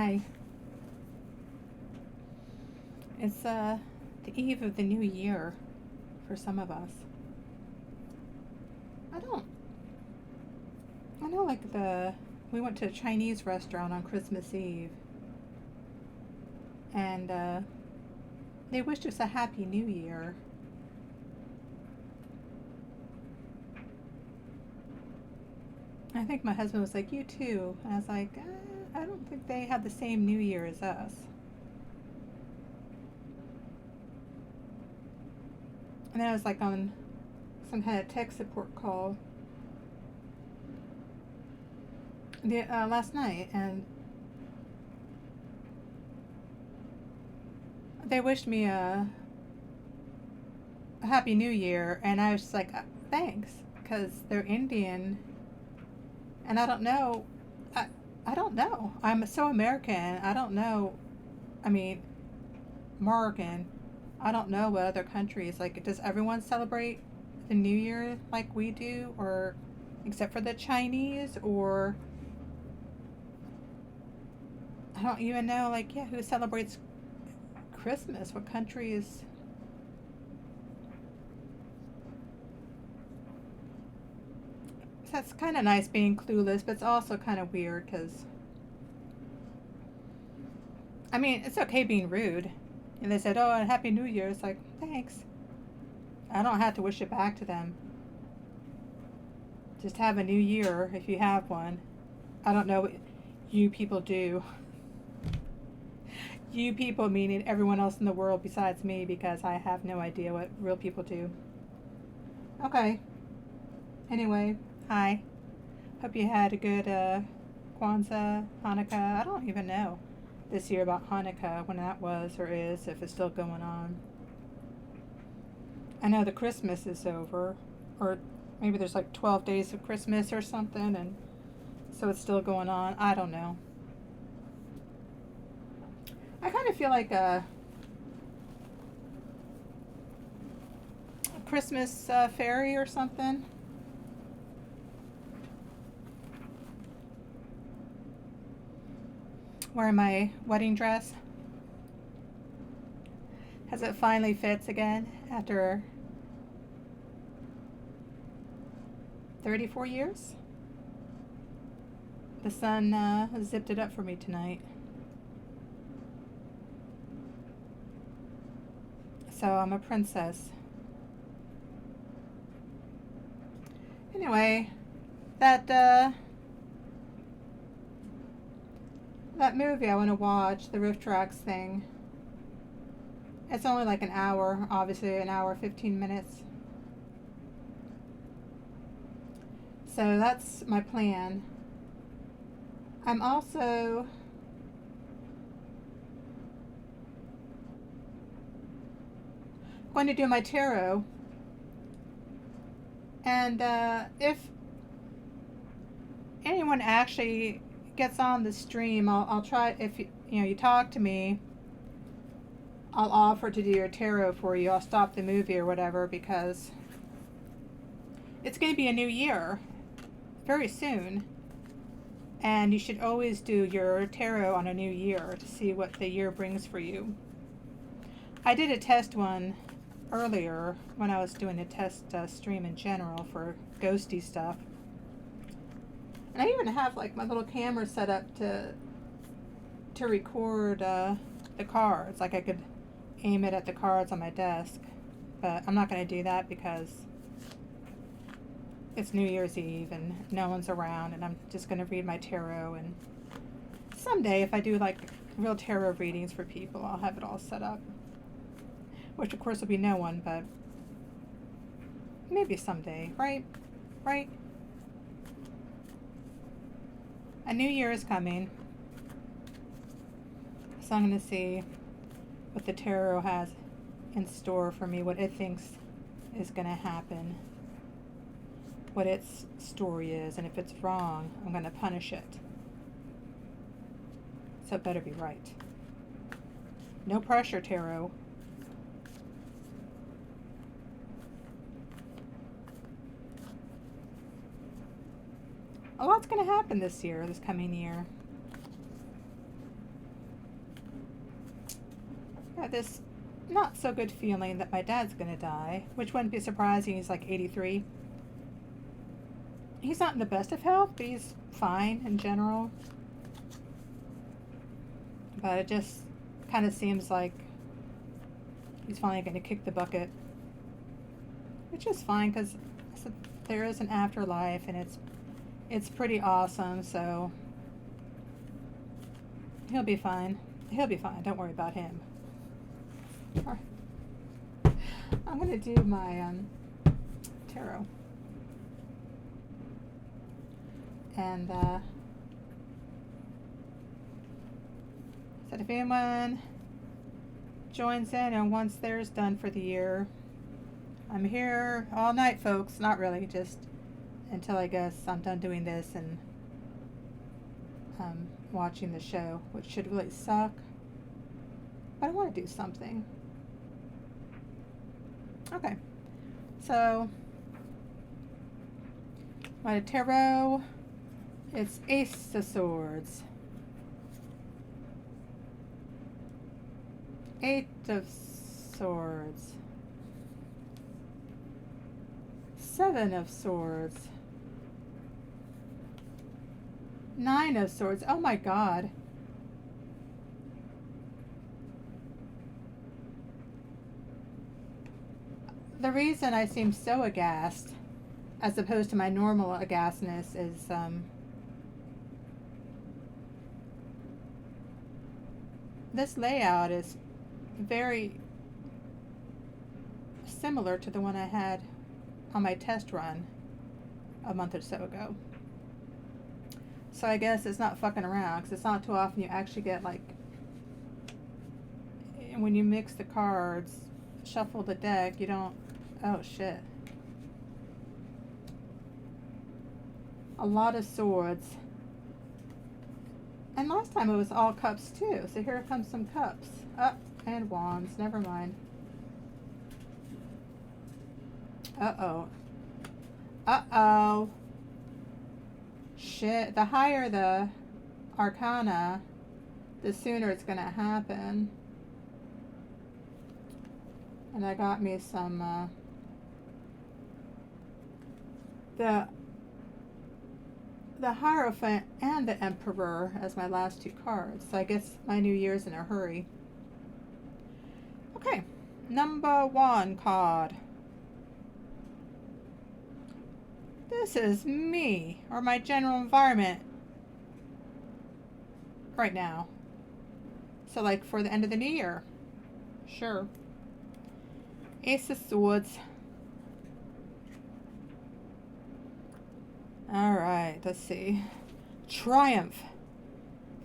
Hi. It's the eve of the new year for some of us. I don't. I know, like we went to a Chinese restaurant on Christmas Eve, and they wished us a happy New Year. I think my husband was like, "You too," and I was like, "I don't think they had the same New Year as us." And then I was like on some kind of tech support call last night, and they wished me a happy New Year, and I was just like, thanks, because they're Indian, and I don't know. I, I don't know. I'm so American. I don't know. I mean, Morgan. I don't know what other countries, like, does everyone celebrate the New Year like we do, or except for the Chinese, or I don't even know, like, yeah, who celebrates Christmas? What countries? That's kind of nice being clueless, but it's also kind of weird because, I mean, it's okay being rude. And they said, "Oh, and Happy New Year." It's like, thanks. I don't have to wish it back to them. Just have a new year if you have one. I don't know what you people do. You people meaning everyone else in the world besides me, because I have no idea what real people do. Okay. Anyway, hi. Hope you had a good Kwanzaa, Hanukkah. I don't even know this year about Hanukkah, when that was or is, if it's still going on. I know the Christmas is over, or maybe there's like 12 days of Christmas or something, and so it's still going on. I don't know. I kind of feel like a Christmas fairy or something. Wearing my wedding dress as it finally fits again after 34 years. The sun zipped it up for me tonight. So I'm a princess. Anyway, that that movie I want to watch, the Riff Tracks thing. It's only like an hour, obviously an hour 15 minutes. So that's my plan. I'm also going to do my tarot, and if anyone actually gets on the stream, I'll try. If you talk to me, I'll offer to do your tarot for you. I'll stop the movie or whatever, because it's going to be a new year very soon, and you should always do your tarot on a new year to see what the year brings for you. I did a test one earlier when I was doing a test stream in general for ghosty stuff. And I even have like my little camera set up to record the cards. Like I could aim it at the cards on my desk. But I'm not going to do that because it's New Year's Eve and no one's around, and I'm just going to read my tarot. And someday, if I do like real tarot readings for people, I'll have it all set up. Which of course will be no one, but maybe someday, right? Right? A new year is coming. So I'm going to see what the tarot has in store for me, what it thinks is going to happen, what its story is, and if it's wrong, I'm going to punish it. So it better be right. No pressure, tarot. A lot's going to happen this year, this coming year. have this not so good feeling that my dad's gonna die, which wouldn't be surprising. He's like 83. He's not in the best of health, but he's fine in general. But it just kind of seems like he's finally going to kick the bucket, which is fine because there is an afterlife and it's pretty awesome. So he'll be fine. He'll be fine. Don't worry about him. All right. I'm going to do my tarot. And said if anyone joins in and wants theirs done for the year, I'm here all night, folks. Not really, just until I guess I'm done doing this and watching the show, which should really suck. But I want to do something. Okay, so my tarot, it's Ace of Swords, Eight of Swords, Seven of Swords, Nine of Swords. Oh my God. The reason I seem so aghast, as opposed to my normal aghastness, is this layout is very similar to the one I had on my test run a month or so ago. So I guess it's not fucking around, because it's not too often you actually get, like, when you mix the cards, shuffle the deck, you don't, oh shit. A lot of swords. And last time it was all cups too, so here comes some cups. Oh, and wands, never mind. Uh-oh. Uh-oh. Shit, the higher the arcana, the sooner it's gonna happen. And I got me some, the Hierophant and the Emperor as my last two cards. So I guess my New Year's in a hurry. Okay, number 1 card. This is me, or my general environment right now. So like for the end of the new year. Sure. Ace of Swords. Alright, let's see. Triumph.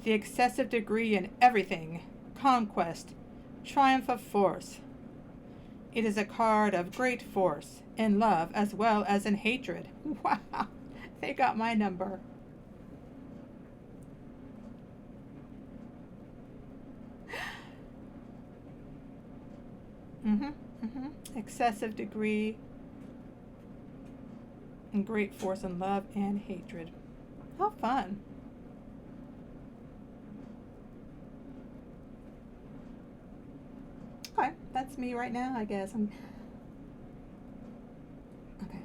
The excessive degree in everything. Conquest. Triumph of force. It is a card of great force, in love as well as in hatred. Wow, they got my number. Excessive degree and great force in love and hatred. How fun. Okay, that's me right now, I guess. Okay.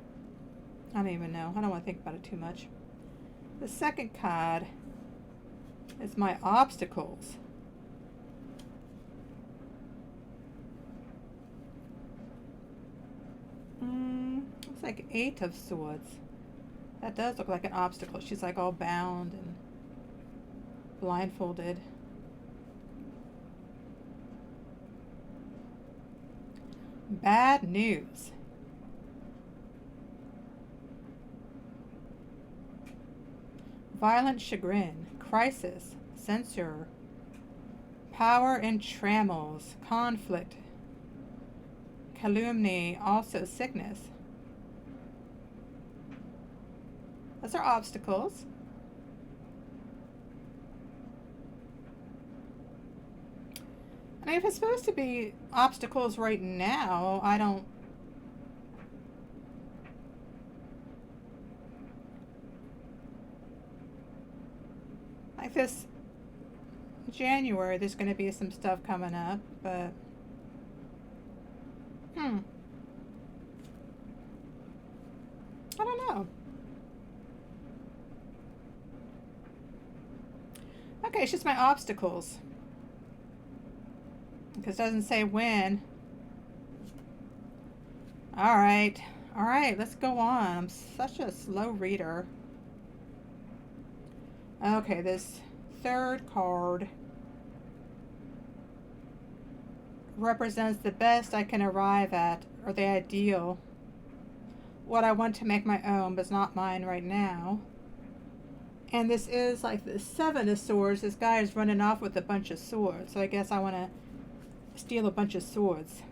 I don't even know. I don't want to think about it too much. The second card is my obstacles. Looks like 8 of Swords. That does look like an obstacle. She's like all bound and blindfolded. Bad news. Violent chagrin, crisis, censure, power in trammels, conflict, calumny, also sickness. Those are obstacles. I mean, if it's supposed to be obstacles right now, I don't... Like this January there's going to be some stuff coming up, but I don't know. Okay, it's just my obstacles. Because it doesn't say when. Alright. Alright, let's go on. I'm such a slow reader. Okay, this third card represents the best I can arrive at, or the ideal. What I want to make my own, but it's not mine right now. And this is like the Seven of Swords. This guy is running off with a bunch of swords. So I guess I want to steal a bunch of swords.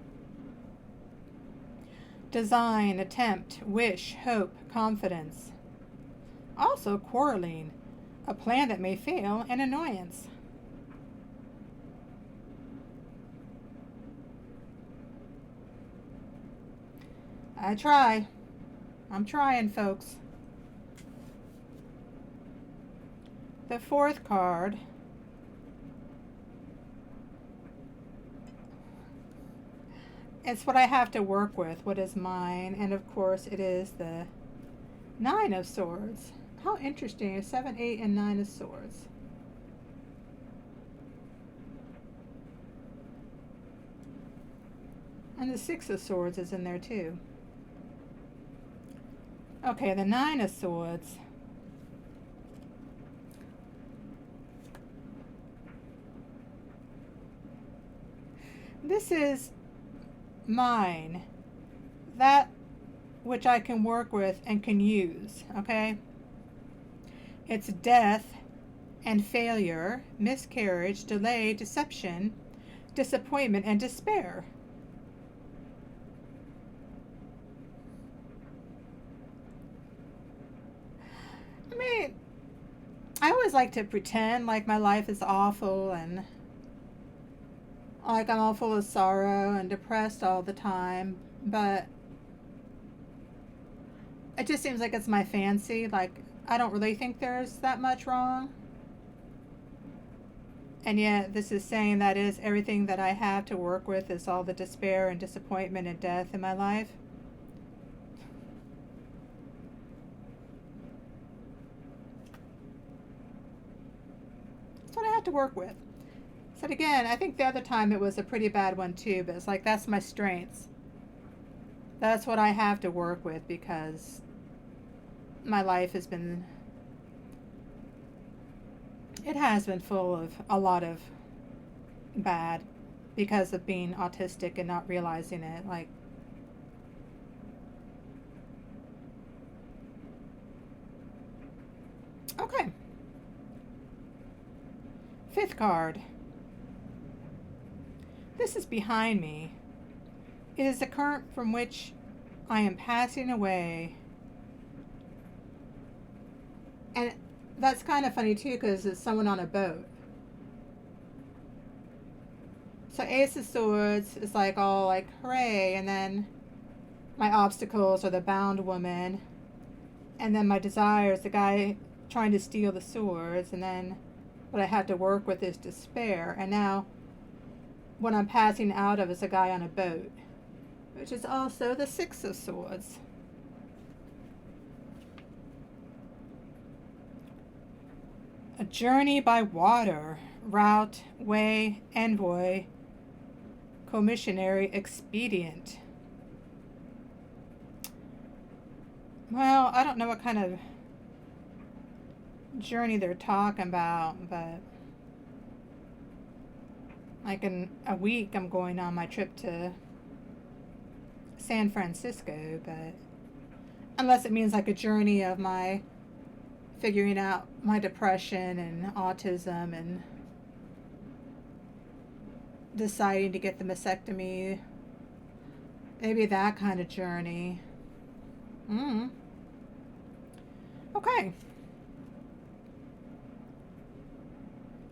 Design, attempt, wish, hope, confidence. Also quarreling. A plan that may fail, and annoyance. I try. I'm trying, folks. The fourth card it's what I have to work with, what is mine, and of course it is the Nine of Swords. How interesting. 7, 8, and 9 of Swords. And the Six of Swords is in there too. Okay, the Nine of Swords. This is mine. That which I can work with and can use, okay? It's death and failure, miscarriage, delay, deception, disappointment, and despair. I mean, I always like to pretend like my life is awful and like I'm all full of sorrow and depressed all the time, but it just seems like it's my fancy. Like, I don't really think there's that much wrong. And yet, this is saying that is everything that I have to work with is all the despair and disappointment and death in my life. That's what I have to work with. So again, I think the other time it was a pretty bad one too, but it's like that's my strengths. That's what I have to work with because my life has been, it has been full of a lot of bad because of being autistic and not realizing it. Like, okay. Fifth card. This is behind me. It is the current from which I am passing away. And that's kind of funny too because it's someone on a boat. So Ace of Swords is like all like hooray, and then my obstacles are the bound woman, and then my desires, the guy trying to steal the swords, and then what I had to work with is despair. And now what I'm passing out of is a guy on a boat, which is also the Six of Swords. A journey by water, route, way, envoy, commissionary, expedient. Well, I don't know what kind of journey they're talking about, but like in a week I'm going on my trip to San Francisco, but unless it means like a journey of my figuring out my depression and autism and deciding to get the mastectomy, maybe that kind of journey. Okay.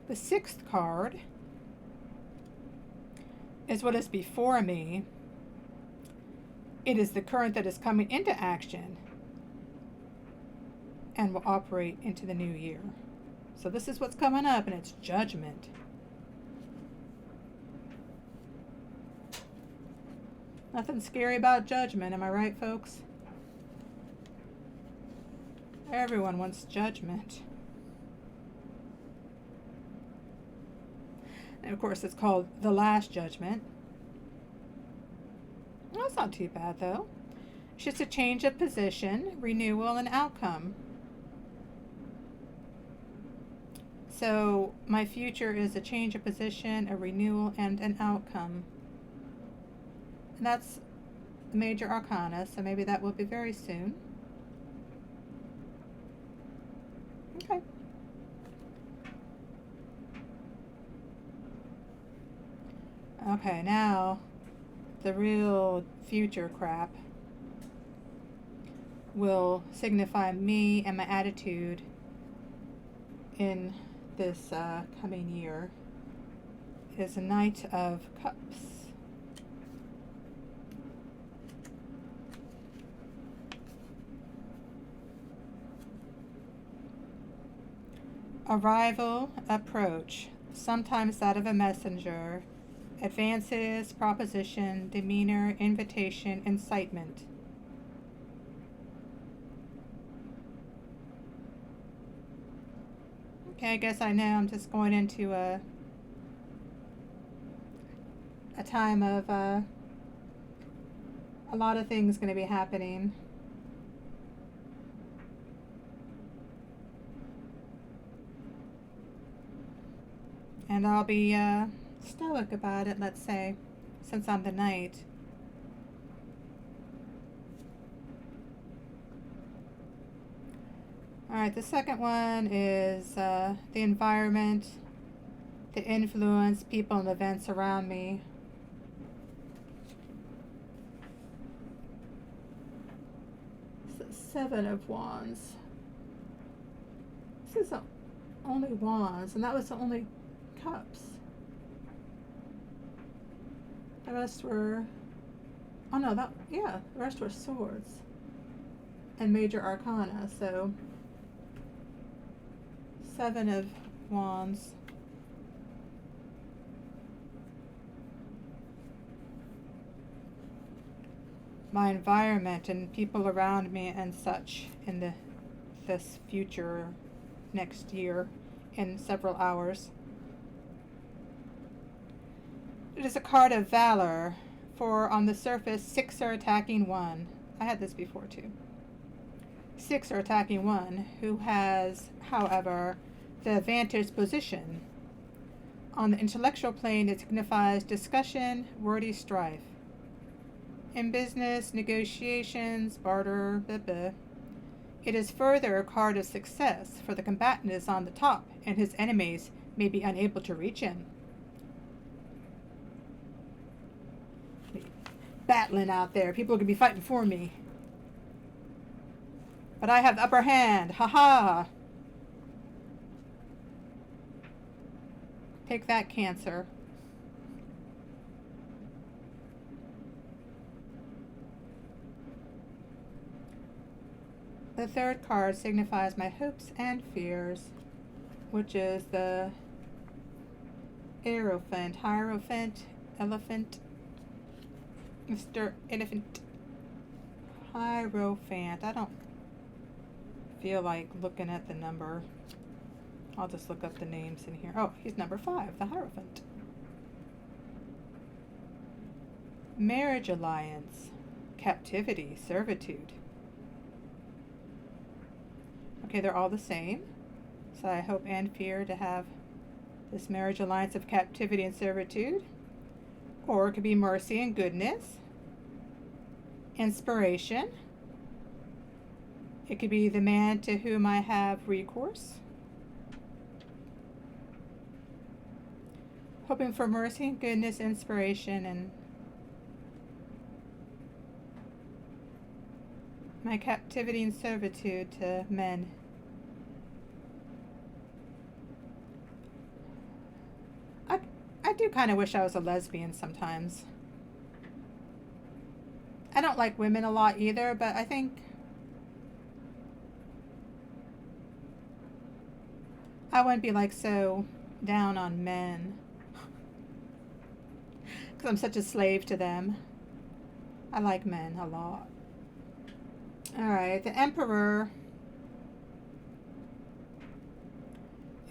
The sixth card is what is before me. It is the current that is coming into action and will operate into the new year. So this is what's coming up, and it's judgment. Nothing scary about judgment, am I right, folks? Everyone wants judgment. And of course, it's called The Last Judgment. Well, that's not too bad, though. It's just a change of position, renewal, and outcome. So, my future is a change of position, a renewal, and an outcome. And that's the major arcana, so maybe that will be very soon. Okay. Okay, now the real future crap will signify me and my attitude in this coming year is a Knight of Cups. Arrival, approach, sometimes that of a messenger, advances, proposition, demeanor, invitation, incitement. Okay, I guess I know I'm just going into a time of a lot of things going to be happening. And I'll be stoic about it, let's say, since I'm the knight. Alright, the second one is the environment, the influence, people and events around me. Seven of Wands. This is only Wands, and that was the only Cups. The rest were, oh no, the rest were Swords and major arcana, so Seven of Wands. My environment and people around me and such in this future next year in several hours. It is a card of valor, for on the surface 6 are attacking 1. I had this before too. 6 are attacking 1, who has, however, the vantage position. On the intellectual plane, it signifies discussion, wordy strife. In business, negotiations, barter, blah, blah. It is further a card of success, for the combatant is on the top, and his enemies may be unable to reach him. Battling out there, people are going to be fighting for me. But I have the upper hand, haha. Take that, Cancer. The third card signifies my hopes and fears, which is the Hierophant, Elephant, Mr. Elephant, Hierophant. I don't feel like looking at the number. I'll just look up the names in here. Oh, he's number 5, the Hierophant. Marriage alliance, captivity, servitude. Okay, they're all the same. So I hope and fear to have this marriage alliance of captivity and servitude. Or it could be mercy and goodness. Inspiration. It could be the man to whom I have recourse. Hoping for mercy and goodness, inspiration, and my captivity and servitude to men. I do kind of wish I was a lesbian sometimes. I don't like women a lot either, but I think I wouldn't be like so down on men because I'm such a slave to them. I like men a lot. Alright, the Emperor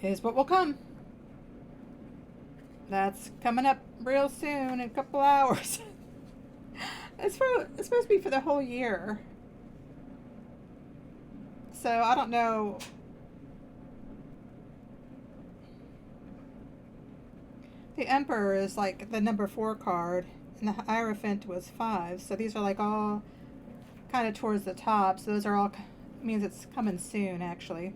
is what will come. That's coming up real soon in a couple hours. It's supposed to be for the whole year. So I don't know. The Emperor is like the number 4 card, and the Hierophant was 5. So these are like all kind of towards the top. So those are all means it's coming soon, actually.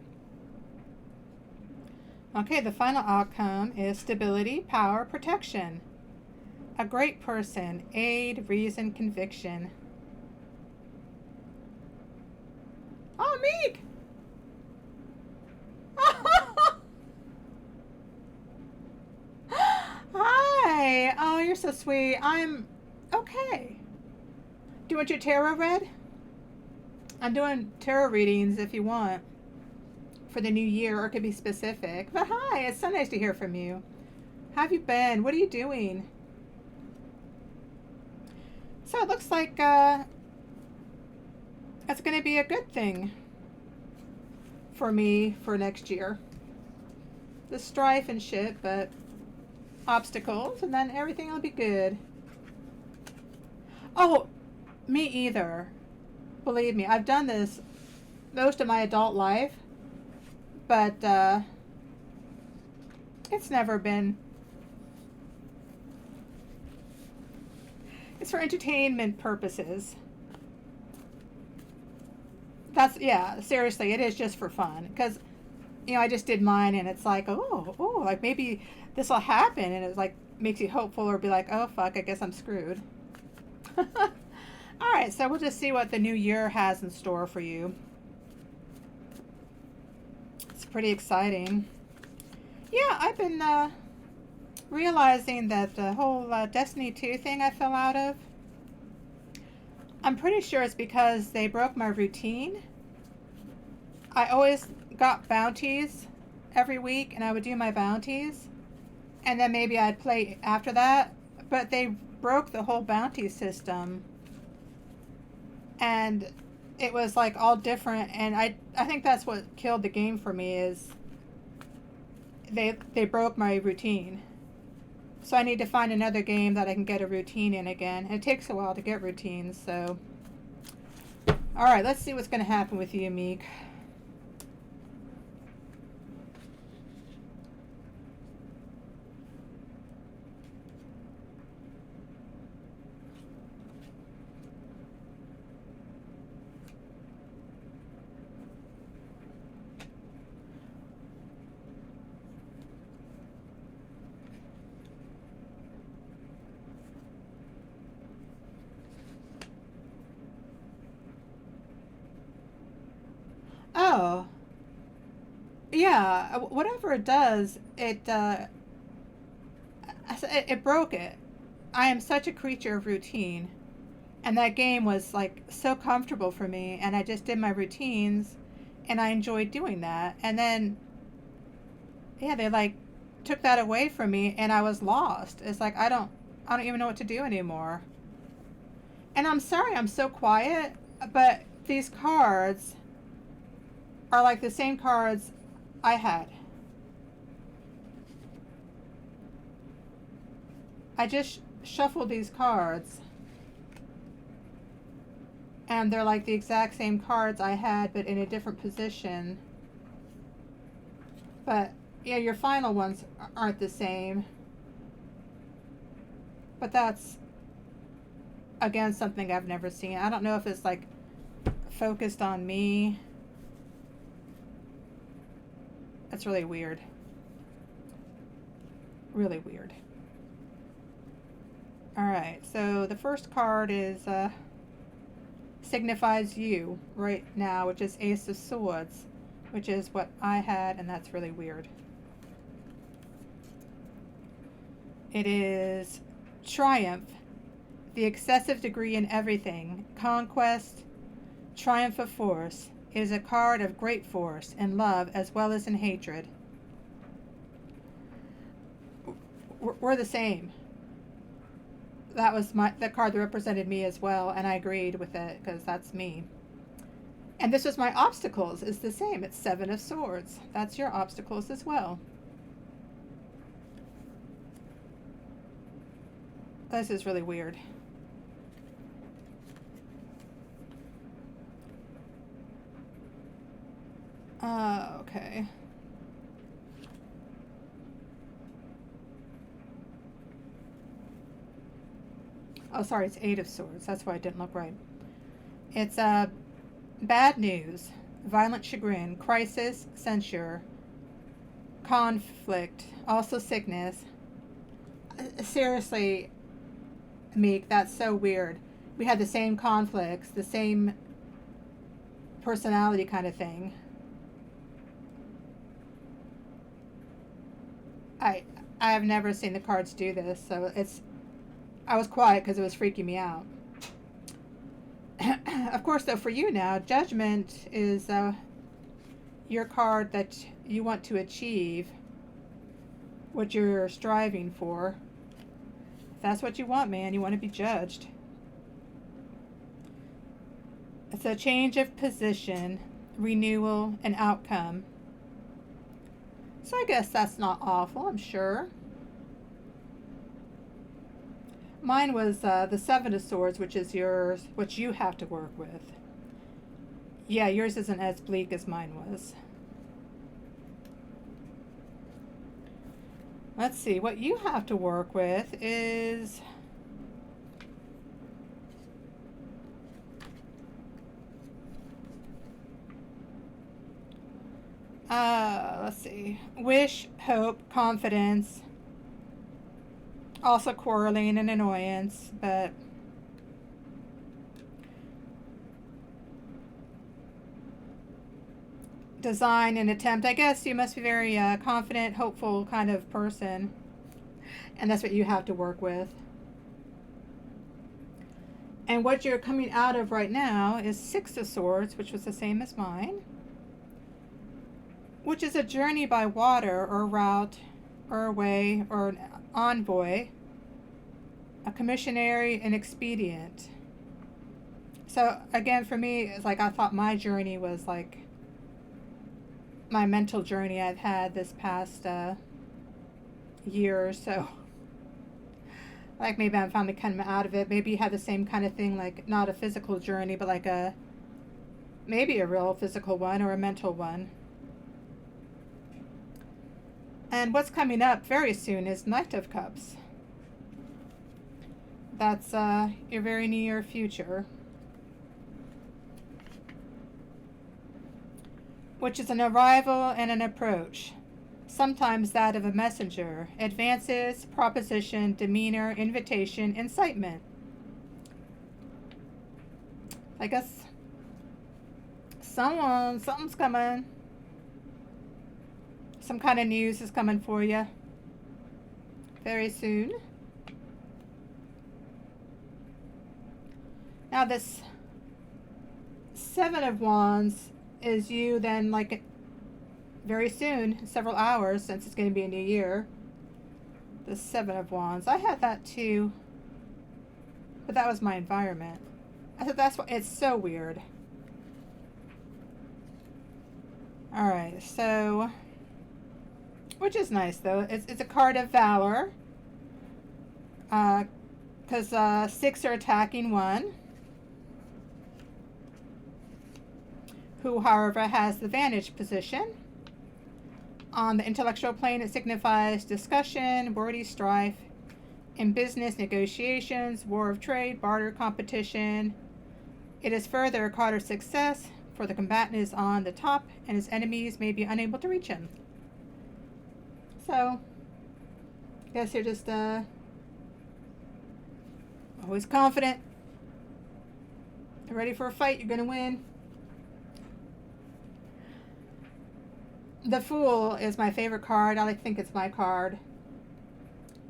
Okay, the final outcome is stability, power, protection. A great person, aid, reason, conviction. Oh, Meek! Hi! Oh, you're so sweet. I'm okay. Do you want your tarot read? I'm doing tarot readings if you want for the new year, or it could be specific. But hi, it's so nice to hear from you. How have you been? What are you doing? So it looks like it's going to be a good thing for me for next year. The strife and shit, but obstacles, and then everything will be good. Oh, me either. Believe me, I've done this most of my adult life, but it's never been. It's for entertainment purposes. That's, yeah, seriously, it is just for fun. Because, I just did mine, and it's like, like maybe this will happen, and it's like makes you hopeful, or be like, oh fuck, I guess I'm screwed. All right, so we'll just see what the new year has in store for you. It's pretty exciting. Yeah, I've been realizing that the whole Destiny 2 thing I fell out of, I'm pretty sure it's because they broke my routine. I always got bounties every week, and I would do my bounties, and then maybe I'd play after that, but they broke the whole bounty system, and it was like all different, and I think that's what killed the game for me, is they broke my routine. So I need to find another game that I can get a routine in again. It takes a while to get routines, so. Alright, let's see what's going to happen with you, Meek. Oh, yeah. Whatever it does, it broke it. I am such a creature of routine, and that game was like so comfortable for me, and I just did my routines, and I enjoyed doing that. And then, yeah, they like took that away from me, and I was lost. It's like I don't even know what to do anymore. And I'm sorry, I'm so quiet, but these cards are like the same cards I had. I just shuffled these cards, and they're like the exact same cards I had, but in a different position. But yeah, your final ones aren't the same. But that's, again, something I've never seen. I don't know if it's like focused on me. That's really weird. Really weird. Alright, so the first card is signifies you right now, which is Ace of Swords, which is what I had, and that's really weird. It is Triumph, the excessive degree in everything, conquest, triumph of force. It is a card of great force in love as well as in hatred. We're the same. that was the card that represented me as well, and I agreed with it because that's me. And this was my obstacles. Is the same. It's Seven of Swords. That's your obstacles as well. This is really weird. Okay. Oh, sorry, it's Eight of Swords. That's why it didn't look right. It's bad news, violent chagrin, crisis, censure, conflict, also sickness. Seriously, Meek, that's so weird. We had the same conflicts, the same personality kind of thing. I I have never seen the cards do this, so I was quiet because it was freaking me out. Of course, though, for you now, Judgment is your card that you want to achieve what you're striving for. If that's what you want, man, you want to be judged. It's a change of position, renewal, and outcome. So I guess that's not awful, I'm sure. Mine was the Seven of Swords, which is yours, which you have to work with. Yeah, yours isn't as bleak as mine was. Let's see, what you have to work with is... let's see. Wish, hope, confidence. Also quarreling and annoyance, but... design and attempt. I guess you must be very confident, hopeful kind of person. And that's what you have to work with. And what you're coming out of right now is Six of Swords, which was the same as mine. Which is a journey by water or route or a way or an envoy. A commissionary, an expedient. So again, for me, it's like I thought my journey was like my mental journey I've had this past year or so. Like maybe I'm finally coming out of it. Maybe you have the same kind of thing, like not a physical journey, but like maybe a real physical one or a mental one. And what's coming up very soon is Knight of Cups. That's your very near future. Which is an arrival and an approach. Sometimes that of a messenger. Advances, proposition, demeanor, invitation, incitement. I guess something's coming. Some kind of news is coming for you very soon. Now this Seven of Wands is you then, like, very soon, several hours, since it's going to be a new year. The Seven of Wands. I had that too, but that was my environment. I thought that's what, it's so weird. Alright, so, which is nice though. It's a card of valor. Because 6 are attacking 1. Who, however, has the vantage position. On the intellectual plane, it signifies discussion, wordy strife. In business, negotiations, war of trade, barter, competition. It is further a card of success, for the combatant is on the top, and his enemies may be unable to reach him. So, I guess you're just always confident. You're ready for a fight, you're going to win. The Fool is my favorite card. I think it's my card.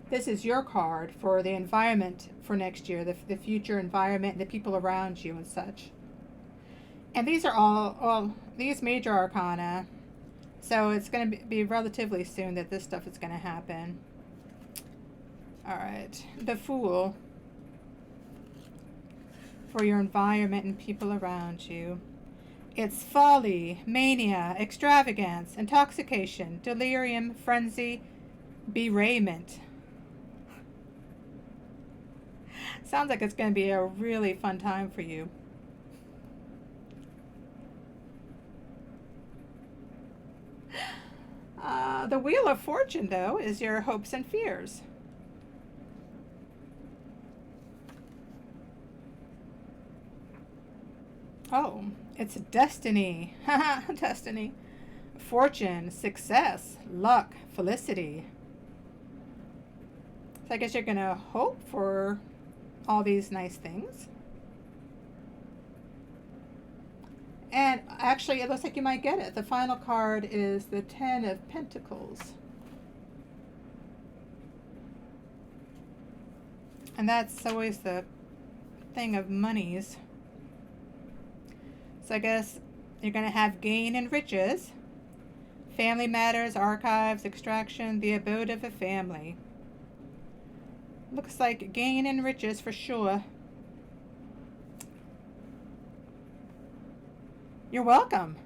This is your card for the environment for next year, the future environment, the people around you and such. And these are all these major arcana. So it's going to be relatively soon that this stuff is going to happen. Alright. The Fool. for your environment and people around you. It's folly, mania, extravagance, intoxication, delirium, frenzy, bereavement. Sounds like it's going to be a really fun time for you. The Wheel of Fortune, though, is your hopes and fears. Oh, it's destiny. Destiny. Fortune, success, luck, felicity. So I guess you're going to hope for all these nice things. And actually, it looks like you might get it. The final card is the Ten of Pentacles. And that's always the thing of monies. So I guess you're going to have gain and riches, family matters, archives, extraction, the abode of a family. Looks like gain and riches for sure. You're welcome.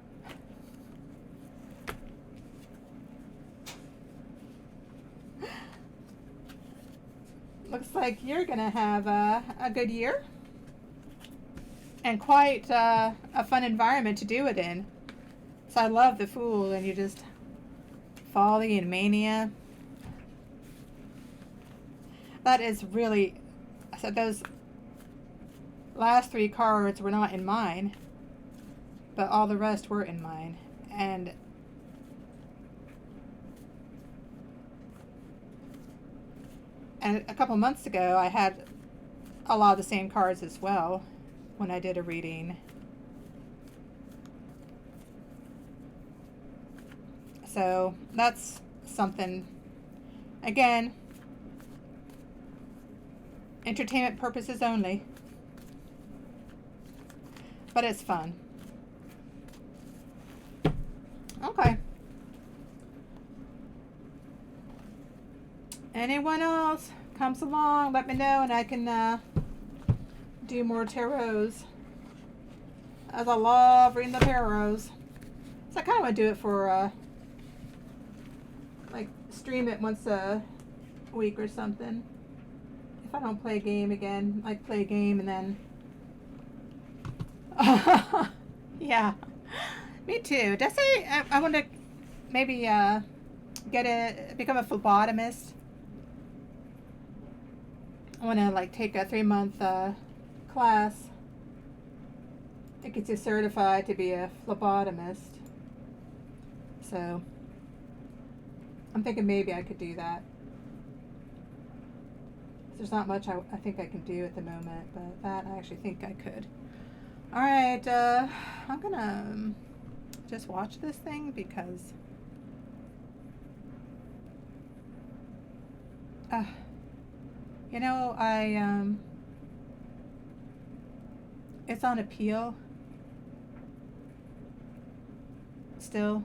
Looks like you're going to have a good year. And quite a fun environment to do it in. So I love the Fool, and you just folly and mania. That is really, so those last three cards were not in mine, but all the rest were in mine. And a couple months ago, I had a lot of the same cards as well when I did a reading. So that's something. Again, entertainment purposes only, but it's fun. Okay. Anyone else comes along, let me know, and I can do more tarots, as I love reading the tarots. So I kind of want to do it for like stream it once a week or something. If I don't play a game again, like play a game and then yeah, me too. Did I say I want to maybe become a phlebotomist? I want to like take a 3-month class to get you certified to be a phlebotomist. So I'm thinking maybe I could do that. There's not much I think I can do at the moment, but that I actually think I could. All right, I'm gonna just watch this thing because you know, it's on appeal still.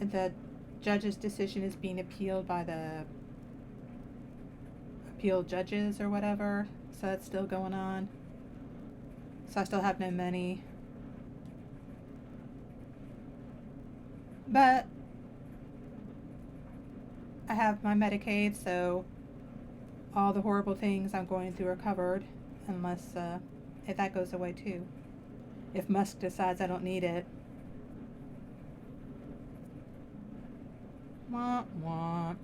The judge's decision is being appealed by the appeal judges or whatever, so that's still going on. So I still have no money, but I have my Medicaid, so all the horrible things I'm going through are covered, unless if that goes away too. If Musk decides I don't need it. Wah, wah.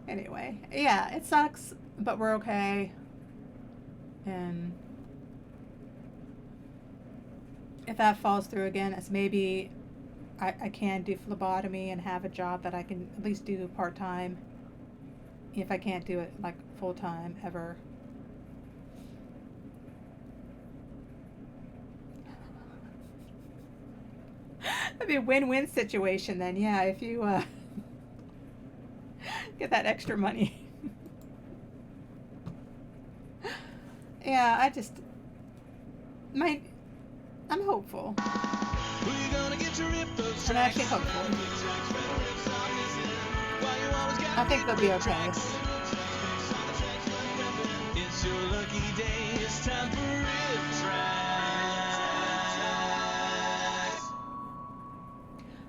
Anyway, yeah, it sucks, but we're okay. And if that falls through again, it's maybe I can do phlebotomy and have a job that I can at least do part-time if I can't do it like full-time ever. That'd be a win-win situation then, yeah, if you get that extra money. Yeah, I'm hopeful. I'm actually hopeful. I think they'll be okay. It's your lucky day. It's time for Riff Tracks.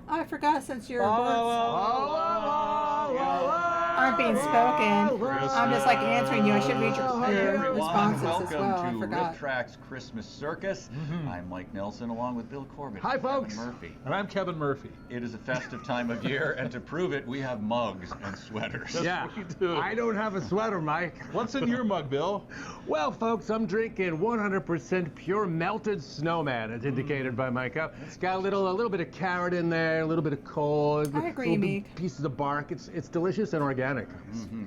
Oh, I forgot since your Whoa, words whoa, aren't being spoken. I'm just like answering you. I should read Hi your everyone, responses welcome as well. I to forgot. Riff Tracks Christmas Circus. I'm Mike Nelson along with Bill Corbett. Hi, and Kevin folks. Murphy. And I'm Kevin Murphy. It is a festive time of year, and to prove it, we have mugs and sweaters. Yeah, We do. I don't have a sweater, Mike. What's in your mug, Bill? Well, folks, I'm drinking 100% pure melted snowman, as indicated by my cup. It's got a little bit of carrot in there, a little bit of coal, I agree, little Meek. pieces of bark. It's delicious and organic.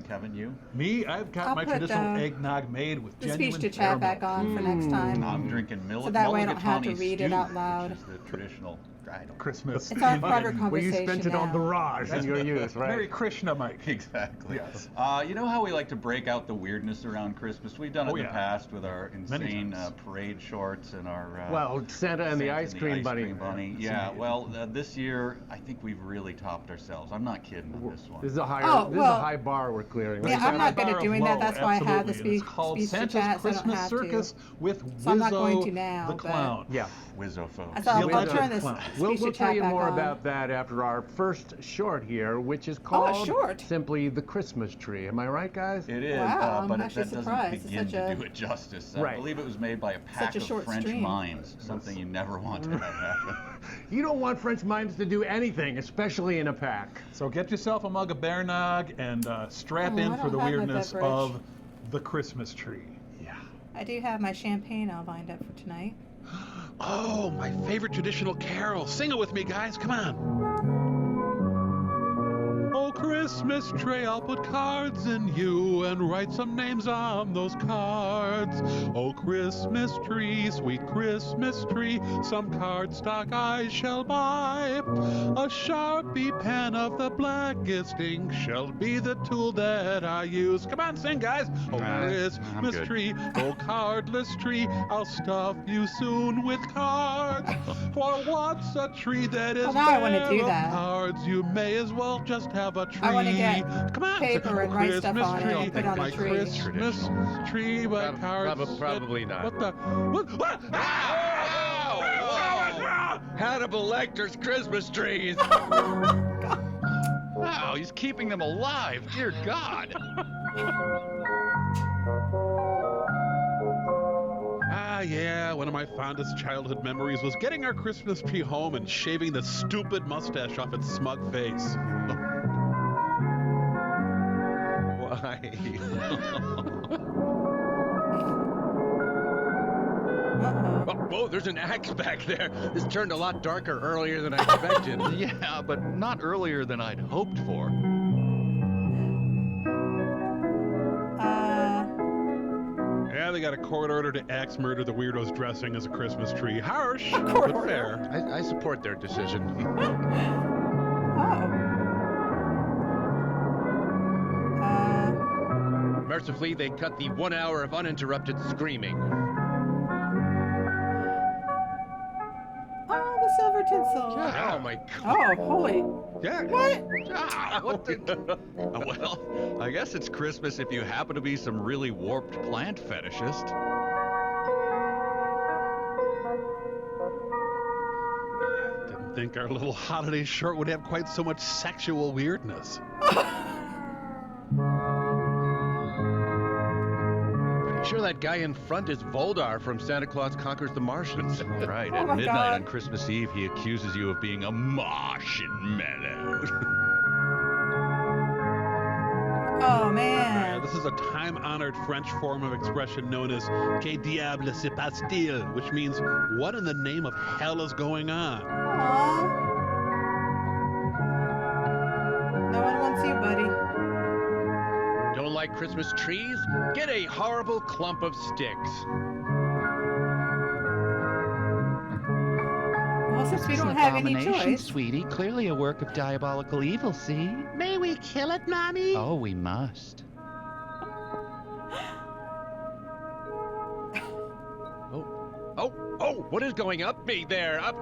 Kevin, you? Me, I've got I'll my put, traditional eggnog made with The genuine speech to chat back caramel. on for next time. I'm drinking So that way I don't have to mulligatawny read it stew, out loud. which is the traditional. I don't Christmas. It's our in- private Well, you conversation spent it on now. the Raj in your youth, right? Merry Krishna, Mike. Exactly. Yes. You know how we like to break out the weirdness around Christmas? We've done it Oh, in the yeah. past with our Many insane times. parade shorts and our Well, Santa and the Santa ice cream bunny. Yeah, well, this year I think we've really topped ourselves. I'm not kidding on this one. This is a higher, Oh, this is well, a high bar we're clearing. Yeah, right? I'm not good Bar at of doing that. low, That's why I have the absolutely. And it's called speech to Santa's chat, so I don't Christmas have Circus to. with So I'm not going Wizzo to now, the but- Clown. Yeah. Wizzo folks. So I'll We'll turn this clown. speech We'll to tell chat you back more on. about that after our first short here, which is Oh, a called short. simply The Christmas Tree. Am I right, guys? It is, Wow, I'm but actually that doesn't surprised. It's begin such to a- do it justice. Right. I believe it was made by a pack a of short French stream. mimes, something you never want to have happen. You don't want French mimes to do anything, especially in a pack. So get yourself a mug of bear nog and strap Oh, in I for the don't have my weirdness beverage. of the Christmas tree. Yeah. I do have my champagne all lined up for tonight. Oh, my favorite traditional carol. Sing it with me, guys. Come on. Oh, Christmas tree, I'll put cards in you and write some names on those cards. Oh, Christmas tree, sweet Christmas tree, some cardstock I shall buy. A Sharpie pen of the blackest ink shall be the tool that I use. Come on, sing, guys. Oh, I'm Christmas good. tree, oh, cardless tree, I'll stuff you soon with cards. For what's a tree that is Well, now I wanna bare do of that. cards? You may as well just have a tree. I wanna get Come on, paper and write stuff Christmas on it tree, and put on a my tree. Christmas tree, my cards. Probably not. What the? What? Ah! Hannibal Lecter's Christmas trees. Wow, he's keeping them alive. Dear God. Ah, yeah, one of my fondest childhood memories was getting our Christmas tree home and shaving the stupid mustache off its smug face. Why? Uh-oh. Oh, whoa, there's an axe back there. This turned a lot darker earlier than I expected. Yeah, but not earlier than I'd hoped for. Yeah, they got a court order to axe murder the weirdos dressing as a Christmas tree. Harsh, Court but order. fair. I support their decision. Mercifully, they cut the 1 hour of uninterrupted screaming. Oh, the silver tinsel. Oh my God. Oh, holy. Yeah. What? Ah, what the? Well, I guess it's Christmas if you happen to be some really warped plant fetishist. Didn't think our little holiday short would have quite so much sexual weirdness. Pretty sure that guy in front is Voldar from Santa Claus Conquers the Martians. Right, Oh at my midnight God. on Christmas Eve, he accuses you of being a marshmallow. Oh, man. This is a time-honored French form of expression known as "Que diable se passe-t-il," which means "What in the name of hell is going on?" Aw. No one wants you, buddy. Don't like Christmas trees? Get a horrible clump of sticks. Well, since we don't have any choice. Sweetie, clearly a work of diabolical evil, see? May we kill it, Mommy? Oh, we must. Oh, what is going up me there? Up.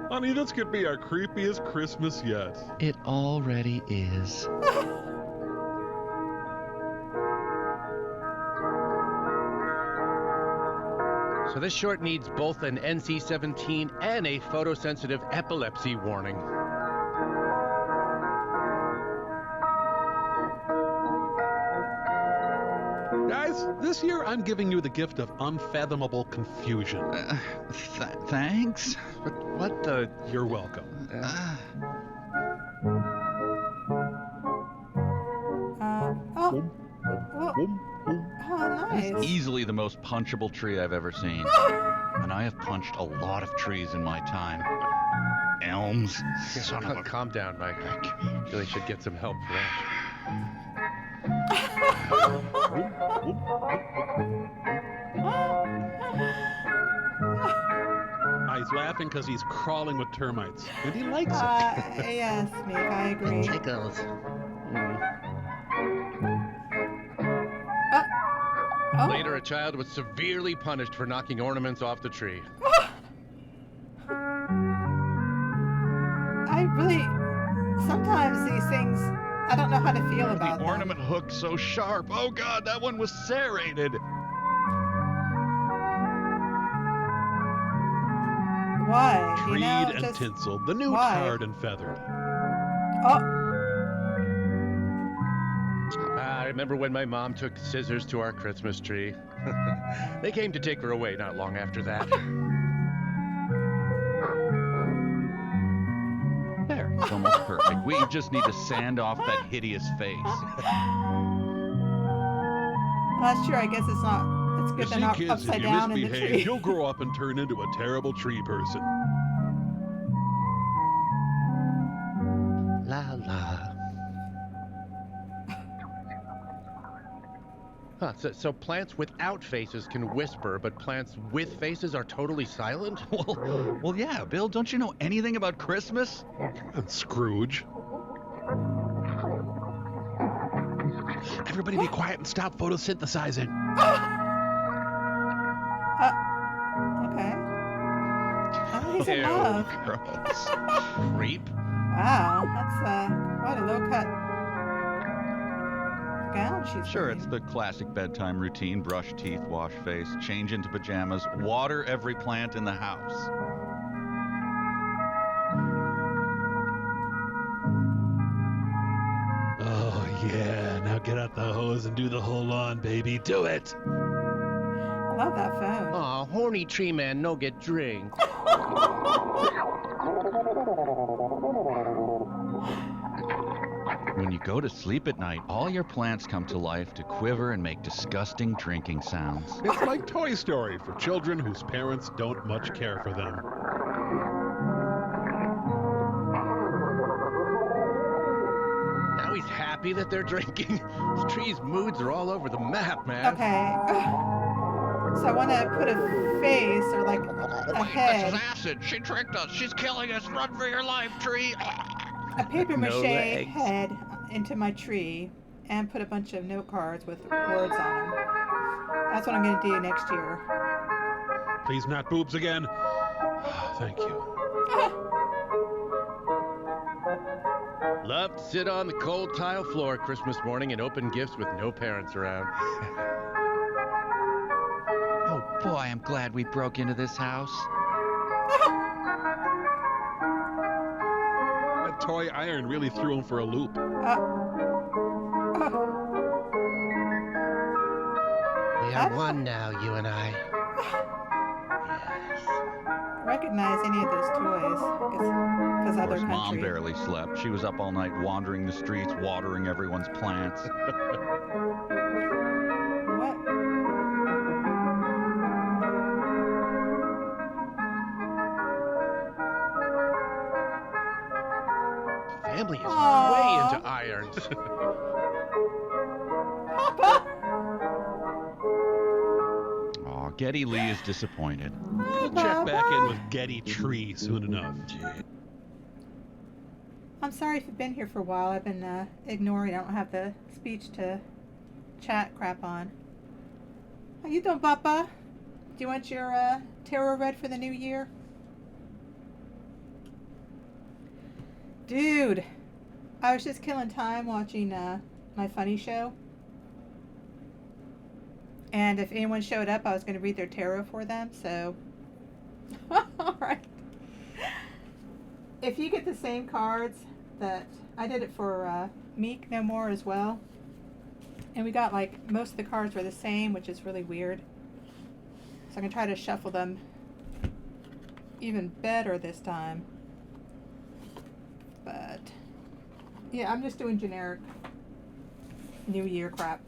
Honey, this could be our creepiest Christmas yet. It already is. So this short needs both an NC-17 and a photosensitive epilepsy warning. Guys, this year I'm giving you the gift of unfathomable confusion. Thanks? But what the... You're welcome. Oh, nice. Easily the most punchable tree I've ever seen. And I have punched a lot of trees in my time. Elms. Son of a... Calm down, Mike. I really should get some help for that. He's laughing because he's crawling with termites, and he likes it. Yes, Meek, I agree. Tickles. Oh. Later, a child was severely punished for knocking ornaments off the tree. I really, sometimes these things, I don't know how to feel about The them. ornament hook so sharp. Oh god, that one was serrated. Why? Treed You know, and just, tinsel, the new why? tarred and feathered. Oh, I remember when my mom took scissors to our Christmas tree. They came to take her away not long after that. There, it's almost perfect. We just need to sand off that hideous face. well, that's true. I guess it's not. It's You good see, they're not kids, upside if you down in the misbehave, tree. you'll grow up and turn into a terrible tree person. La la. Huh, so plants without faces can whisper, but plants with faces are totally silent? Well, yeah, Bill, don't you know anything about Christmas? And Scrooge. Everybody be quiet and stop photosynthesizing. Okay. Oh, he's in Ew, love. gross. Creep. Wow, that's quite a low cut gown she's Sure, wearing. it's the classic bedtime routine. Brush teeth, wash face, change into pajamas, water every plant in the house. Oh, yeah. Now get out the hose and do the whole lawn, baby. Do it. I love that phone. Aw, horny tree man no get drink. When you go to sleep at night, all your plants come to life to quiver and make disgusting drinking sounds. It's like Toy Story for children whose parents don't much care for them. Now he's happy that they're drinking. This tree's moods are all over the map, man. Okay. So I want to put a face or like a head, acid. She tricked us. She's killing us. Run for your life, tree. a paper No mache legs. head into my tree, and put a bunch of note cards with words on them. That's what I'm going to do next year. Please not boobs again. Thank you. Love to sit on the cold tile floor Christmas morning and open gifts with no parents around. Oh boy, I'm glad we broke into this house. That toy iron really threw him for a loop. We are one now, you and I. Recognize any of those toys because Of other course, Mom countries. barely slept. She was up all night wandering the streets, watering everyone's plants. What? Family is Aw. way into irons. Papa. Aw, Geddy Lee is disappointed. We'll check back in with Getty Tree soon enough. I'm sorry if you've been here for a while. I've been ignoring. I don't have the speech to chat crap on. How you doing, Papa? Do you want your tarot read for the new year? Dude, I was just killing time watching my funny show. And if anyone showed up, I was going to read their tarot for them, so... Alright. If you get the same cards that... I did it for Meek No More as well. And we got, like, most of the cards were the same, which is really weird. So I'm going to try to shuffle them even better this time. But... yeah, I'm just doing generic New Year crap.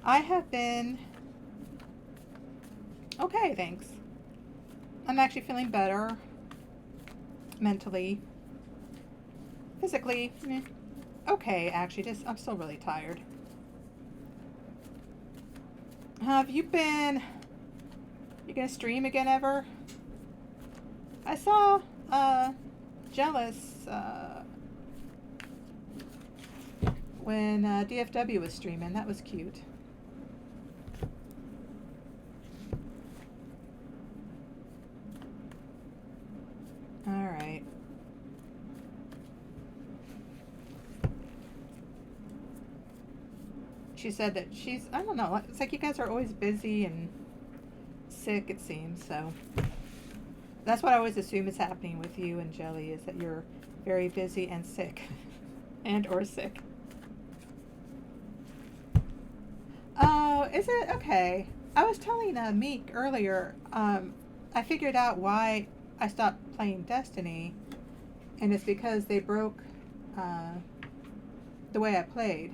I have been okay, thanks. I'm actually feeling better mentally. Physically, okay, actually, just I'm still really tired. Have you been... you gonna stream again ever? I saw Jealous when DFW was streaming. That was cute. Alright. She said that she's, I don't know, it's like you guys are always busy and sick, it seems, so. That's what I always assume is happening with you and Jelly, is that you're very busy and sick. And or sick. Oh, is it? Okay. I was telling Meek earlier, I figured out why I stopped playing Destiny, and it's because they broke the way I played.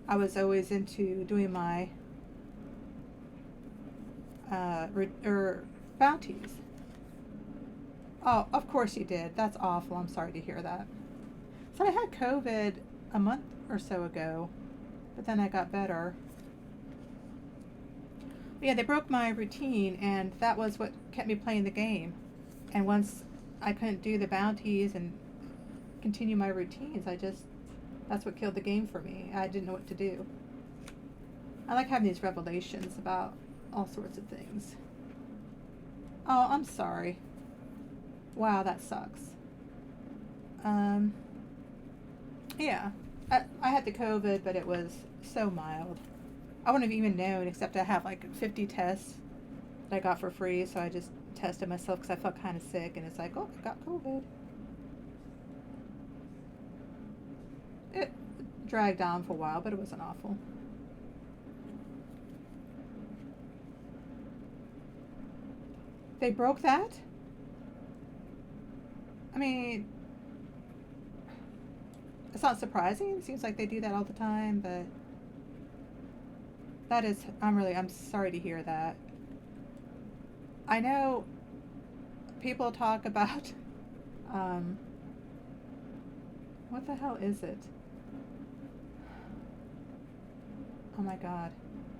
I was always into doing my bounties. Oh, of course you did. That's awful. I'm sorry to hear that. So I had COVID a month or so ago, but then I got better. Yeah, they broke my routine, and that was what kept me playing the game. And once I couldn't do the bounties and continue my routines, that's what killed the game for me. I didn't know what to do. I like having these revelations about all sorts of things. Oh, I'm sorry. Wow, that sucks. Yeah, I had the COVID, but it was so mild. I wouldn't have even known, except I have like 50 tests that I got for free, so I just tested myself because I felt kind of sick, and it's like, oh, I got COVID. It dragged on for a while, but it wasn't awful. They broke that? I mean, it's not surprising. It seems like they do that all the time, but that is, I'm sorry to hear that. I know people talk about, what the hell is it? Oh my god.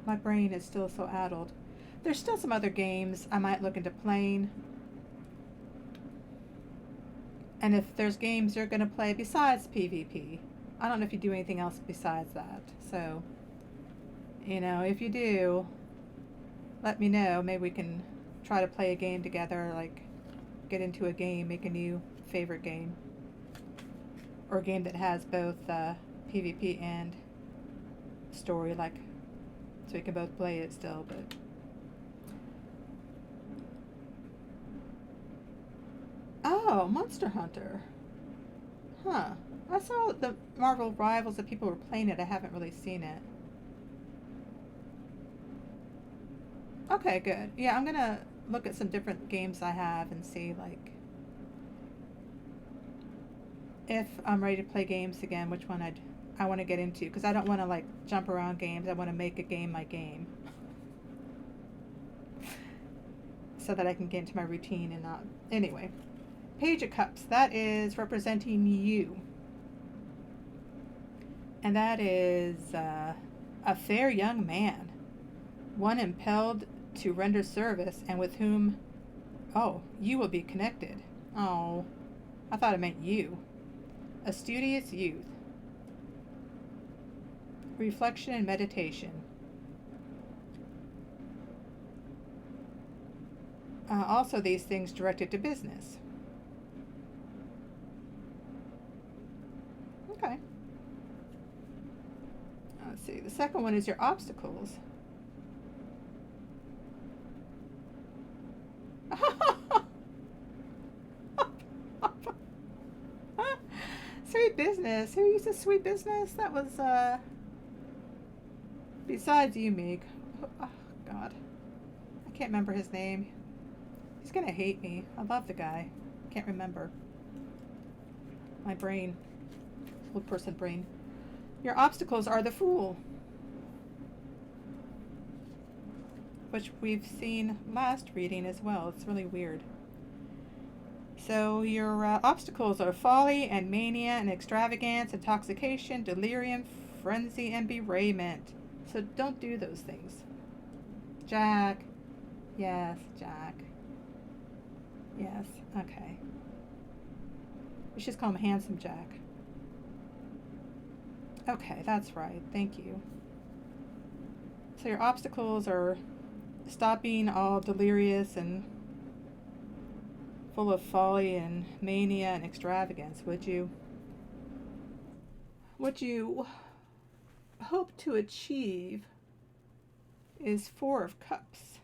My brain is still so addled. There's still some other games I might look into playing. And if there's games you're going to play besides PvP, I don't know if you do anything else besides that. So, you know, if you do, let me know. Maybe we can try to play a game together, like get into a game, make a new favorite game. Or a game that has both PvP and story, like, so we can both play it still, but... Oh, Monster Hunter. Huh. I saw the Marvel Rivals that people were playing it. I haven't really seen it. Okay, good. Yeah, I'm gonna look at some different games I have and see, like, if I'm ready to play games again, which one I want to get into. Because I don't want to, like, jump around games. I want to make a game my game. So that I can get into my routine and not... Anyway. Page of Cups, that is representing you. And that is a fair young man, one impelled to render service and with whom, oh, you will be connected. Oh, I thought it meant you. A studious youth. Reflection and meditation. Also these things directed to business. Okay. Let's see. The second one is your obstacles. Sweet business. Who uses sweet business? That was, besides you, Meek. Oh, God. I can't remember his name. He's gonna hate me. I love the guy. Can't remember. My brain. Old person brain. Your obstacles are the Fool, which we've seen last reading as well. It's really weird. So your obstacles are folly and mania and extravagance, intoxication, delirium, frenzy, and bereavement. So don't do those things. Jack. Yes, Jack. Yes, okay. We should just call him Handsome Jack. Okay, that's right. Thank you. So your obstacles are stop being all delirious and full of folly and mania and extravagance, would you? What you hope to achieve is 4 of Cups.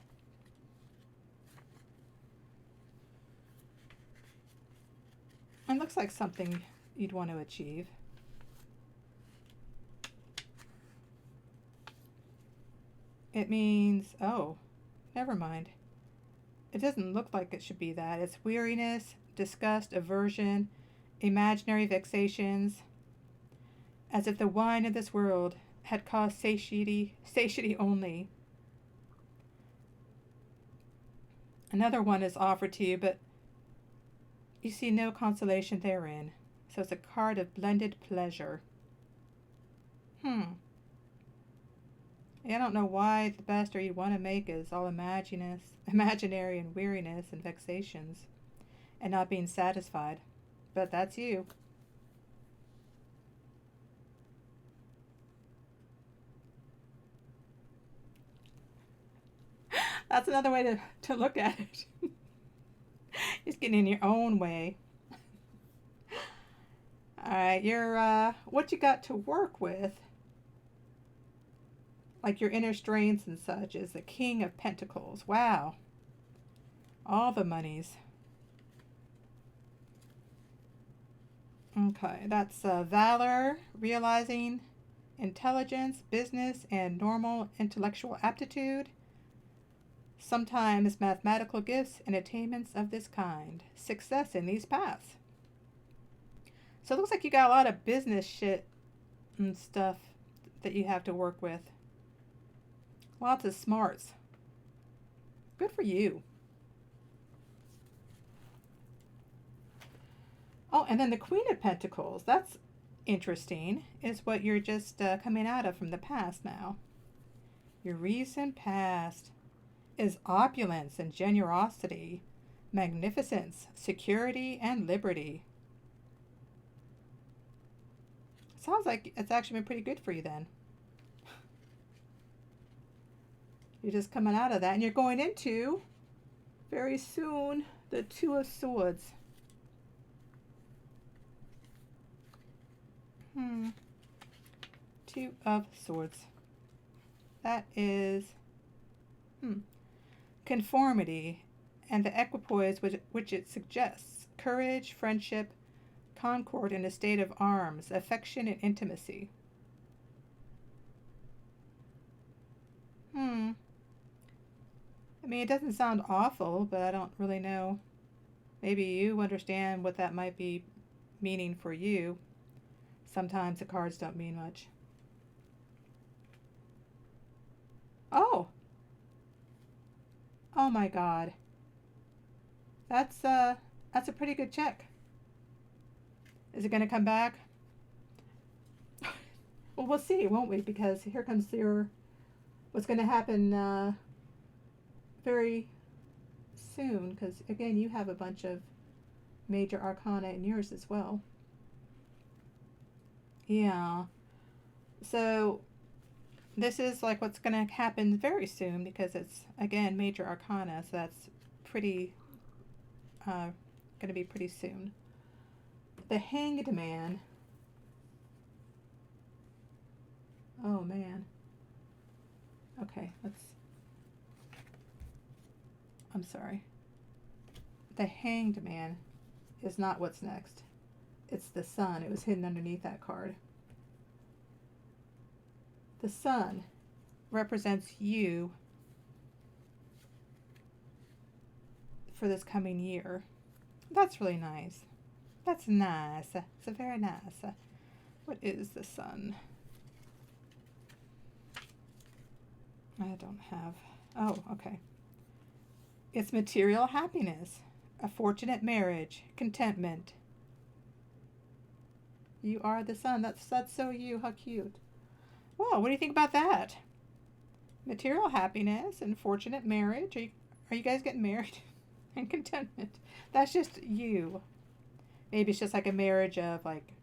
It looks like something you'd want to achieve. It means, oh, never mind. It doesn't look like it should be that. It's weariness, disgust, aversion, imaginary vexations, as if the wine of this world had caused satiety only. Another one is offered to you, but you see no consolation therein. So it's a card of blended pleasure. I don't know why the best you'd want to make is all imaginary and weariness and vexations and not being satisfied. But that's you. That's another way to look at it. Just getting in your own way. Alright, your what you got to work with, like your inner strengths and such, is the King of Pentacles. Wow. All the monies. Okay, that's valor, realizing, intelligence, business, and normal intellectual aptitude. Sometimes mathematical gifts and attainments of this kind. Success in these paths. So it looks like you got a lot of business shit and stuff that you have to work with. Lots of smarts. Good for you. Oh, and then the Queen of Pentacles. That's interesting. Is what you're just coming out of from the past now. Your recent past is opulence and generosity, magnificence, security, and liberty. Sounds like it's actually been pretty good for you then. You're just coming out of that, and you're going into, very soon, the Two of Swords. Two of Swords. That is conformity and the equipoise which it suggests. Courage, friendship, concord in a state of arms, affection and intimacy. I mean, it doesn't sound awful, but I don't really know. Maybe you understand what that might be meaning for you. Sometimes the cards don't mean much. Oh! Oh my God. That's a pretty good check. Is it going to come back? Well, we'll see, won't we? Because here comes what's going to happen very soon. Because, again, you have a bunch of major arcana in yours as well. Yeah. So this is like what's going to happen very soon, because it's, again, major arcana. So that's pretty, going to be pretty soon. The Hanged Man Oh man. Okay, I'm sorry. The Hanged Man is not what's next. It's the Sun. It was hidden underneath that card. The Sun represents you for this coming year. That's really nice. That's nice. It's a very nice. What is the Sun? I don't have. Oh, okay. It's material happiness, a fortunate marriage, contentment. You are the Sun. That's so you. How cute. Well, what do you think about that? Material happiness and fortunate marriage. Are you guys getting married? And contentment. That's just you. Maybe it's just like a marriage of like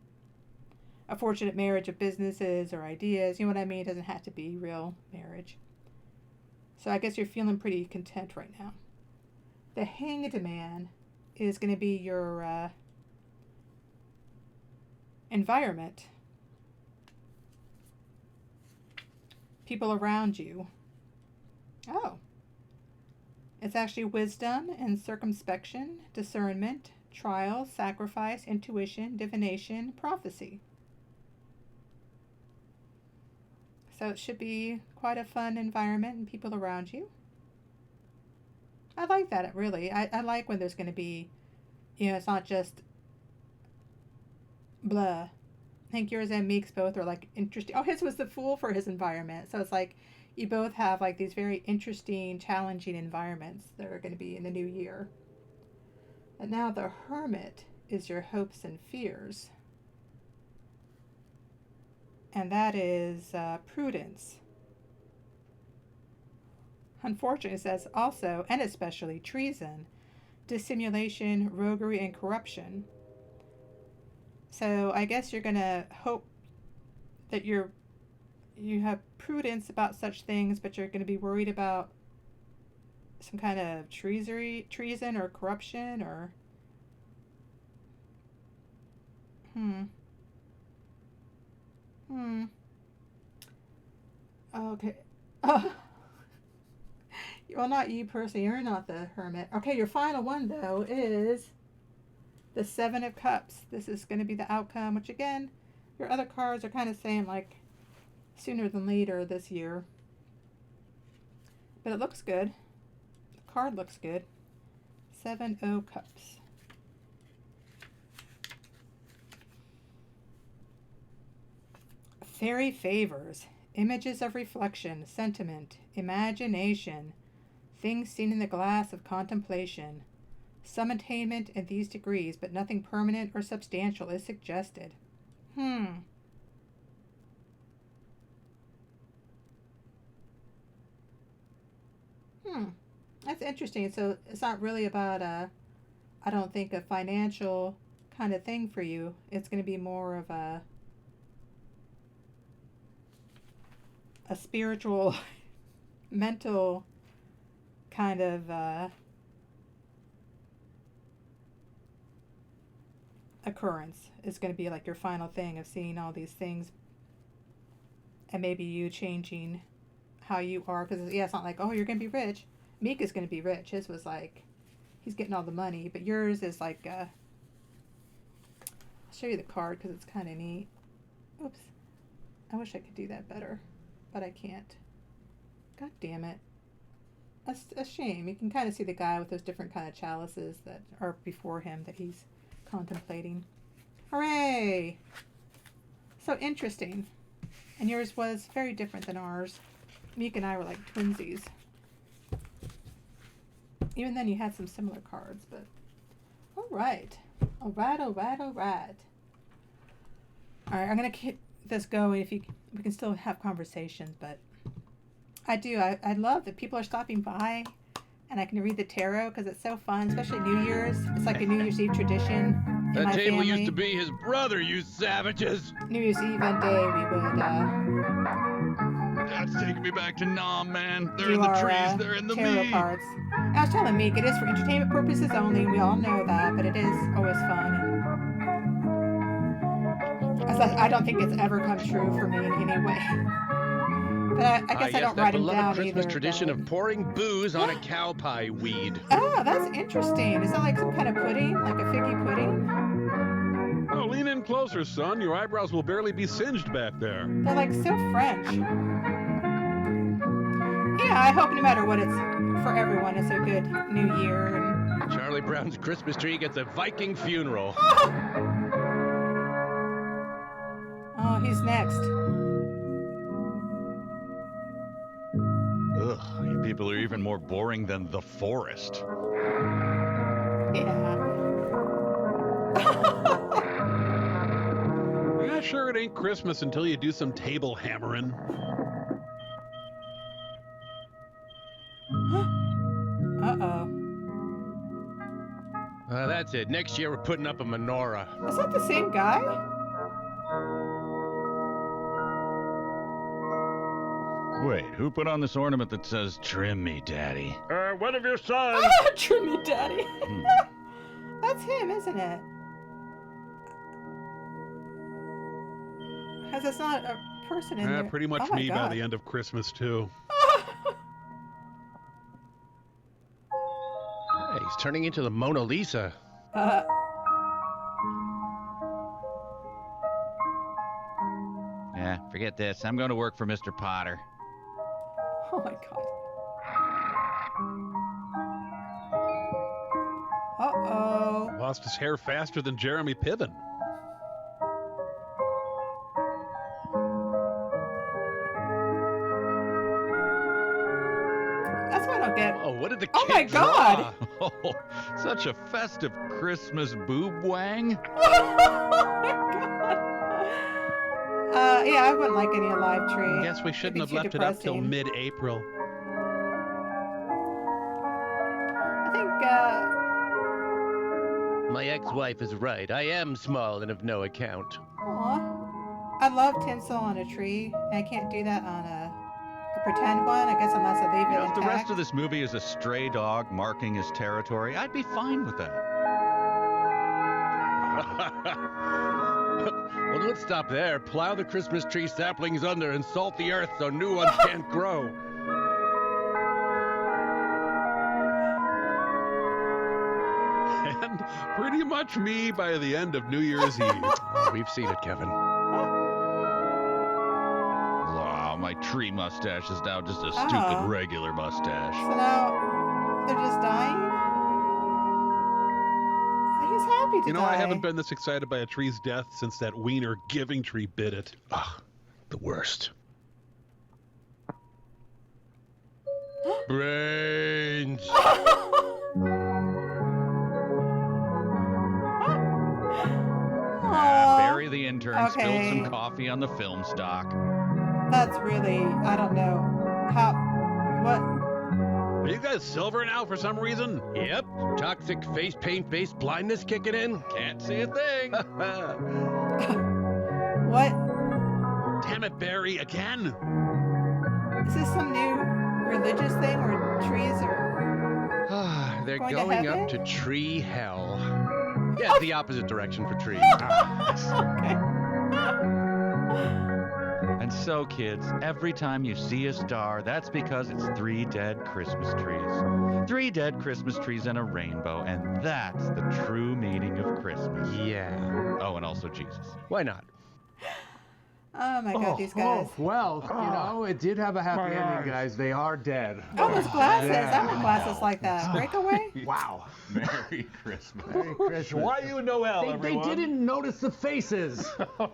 a fortunate marriage of businesses or ideas. You know what I mean? It doesn't have to be real marriage. So I guess you're feeling pretty content right now. The Hanged Man is going to be your environment. People around you. Oh. It's actually wisdom and circumspection, discernment, trial, sacrifice, intuition, divination, prophecy. So it should be quite a fun environment and people around you. I like that, really. I like when there's going to be, it's not just blah. I think yours and Meek's both are like interesting. Oh, his was the Fool for his environment. So it's like you both have like these very interesting, challenging environments that are going to be in the new year. And now the Hermit is your hopes and fears. And that is prudence. Unfortunately, it says also, and especially, treason, dissimulation, roguery, and corruption. So I guess you're going to hope that you have prudence about such things, but you're going to be worried about some kind of treason or corruption or... Okay. Oh. Well, not you personally. You're not the Hermit. Okay, your final one, though, is the Seven of Cups. This is going to be the outcome, which, again, your other cards are kind of saying, like, sooner than later this year. But it looks good. The card looks good. 7 of Cups. Fairy favors. Images of reflection, sentiment, imagination, things seen in the glass of contemplation. Some attainment in these degrees, but nothing permanent or substantial is suggested. That's interesting. So it's not really about I don't think, a financial kind of thing for you. It's going to be more of a spiritual, mental kind of occurrence. Is going to be like your final thing of seeing all these things and maybe you changing how you are. Because, yeah, it's not like, oh, you're going to be rich. Meek is going to be rich. His was like, he's getting all the money. But yours is like, I'll show you the card because it's kind of neat. Oops. I wish I could do that better. But I can't. God damn it. That's a shame. You can kind of see the guy with those different kind of chalices that are before him that he's contemplating. Hooray! So interesting. And yours was very different than ours. Meek and I were like twinsies. Even then you had some similar cards, but... Alright. Alright. Alright, I'm going to keep this going. We can still have conversations, but I love that people are stopping by and I can read the tarot because it's so fun, especially New Year's. It's like a New Year's Eve tradition in That my table family. used to be his brother, you savages. New Year's Eve and day we would That's taking me back to Nam, man. They're do in the our trees, they're in the tarot meat. cards. I was telling Meek, it is for entertainment purposes only. We all know that, but it is always fun. And I don't think it's ever come true for me in any way. But I guess I yes, don't that write them beloved down Christmas either, tradition but- of pouring booze on a cow pie weed. Oh, that's interesting. Is that like some kind of pudding? Like a figgy pudding? Oh, lean in closer, son. Your eyebrows will barely be singed back there. They're like so French. Yeah, I hope no matter what, it's for everyone. It's a good new year. And... Charlie Brown's Christmas tree gets a Viking funeral. Oh, he's next. Ugh, you people are even more boring than The Forest. Yeah. Yeah, sure, it ain't Christmas until you do some table hammering. Uh-oh. That's it. Next year we're putting up a menorah. Is that the same guy? Wait, who put on this ornament that says, "Trim me, Daddy"? One of your sons. Trimmy Daddy. That's him, isn't it? Because it's not a person in there. Pretty much Oh my me by God. the end of Christmas, too. Hey, he's turning into the Mona Lisa. Yeah, forget this. I'm going to work for Mr. Potter. Oh my God. Uh-oh. Lost his hair faster than Jeremy Piven. That's why I don't get. Oh, what did the Oh kid my God. draw? Oh, such a festive Christmas boob wang. Oh my God. Yeah, I wouldn't like any alive tree. Guess we shouldn't It'd have be too left it up till depressing. mid-April. I think, My ex-wife is right. I am small and of no account. aw. I love tinsel on a tree, and I can't do that on a pretend one, I guess, unless I leave You it know, if intact. the rest of this movie is a stray dog marking his territory, I'd be fine with that. Well, don't stop there. Plow the Christmas tree saplings under and salt the earth so new ones can't grow. And pretty much me by the end of New Year's Eve. We've seen it, Kevin. Wow, my tree mustache is now just a stupid Ah. regular mustache. So now they're just dying? He's happy to You know, die. I haven't been this excited by a tree's death since that wiener giving tree bit it. Ugh, the worst. Brains. Aw, Bury the intern, spill okay. some coffee on the film stock. That's really, I don't know. How, what? Are you guys silver now for some reason? Yep. Toxic face paint based blindness kicking in. Can't see a thing. What? Damn it, Barry, again! Is this some new religious thing where trees are... They're Going to going heaven? up to tree hell. Yeah, it's the opposite direction for trees. Okay. And so, kids, every time you see a star, that's because it's 3 dead Christmas trees. 3 dead Christmas trees and a rainbow, and that's the true meaning of Christmas. Yeah. Oh, and also Jesus. Why not? Oh my God, these guys. Well, you know, it did have a happy ending, guys. They are dead. Oh, those glasses. Yeah. I want glasses like that. Breakaway? Wow. Merry Christmas. Merry Christmas. Why you Noel, They didn't notice the faces.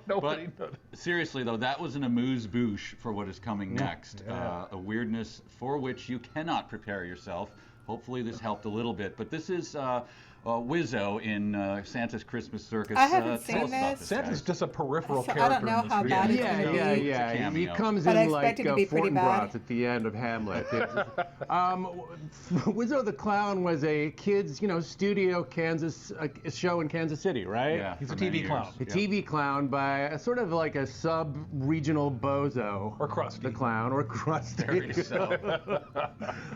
Nobody But noticed. seriously, though, that was an amuse-bouche for what is coming next. A weirdness for which you cannot prepare yourself. Hopefully this helped a little bit. But this is Wizzo in Santa's Christmas Circus. I haven't Tell seen us about this. this, Santa's guys. just a peripheral So I character. don't know in this how video. bad it's Yeah, gonna yeah, be. yeah. He Cameo. comes But I in expect like it to be pretty Fortinbras bad. at the end of Hamlet. Wizzo the Clown was a kids, studio Kansas show in Kansas City, right? Yeah, He's a for many TV clown. years. A TV clown by a sort of like a sub-regional bozo. Or Krusty. The clown, or Krusty. Very so.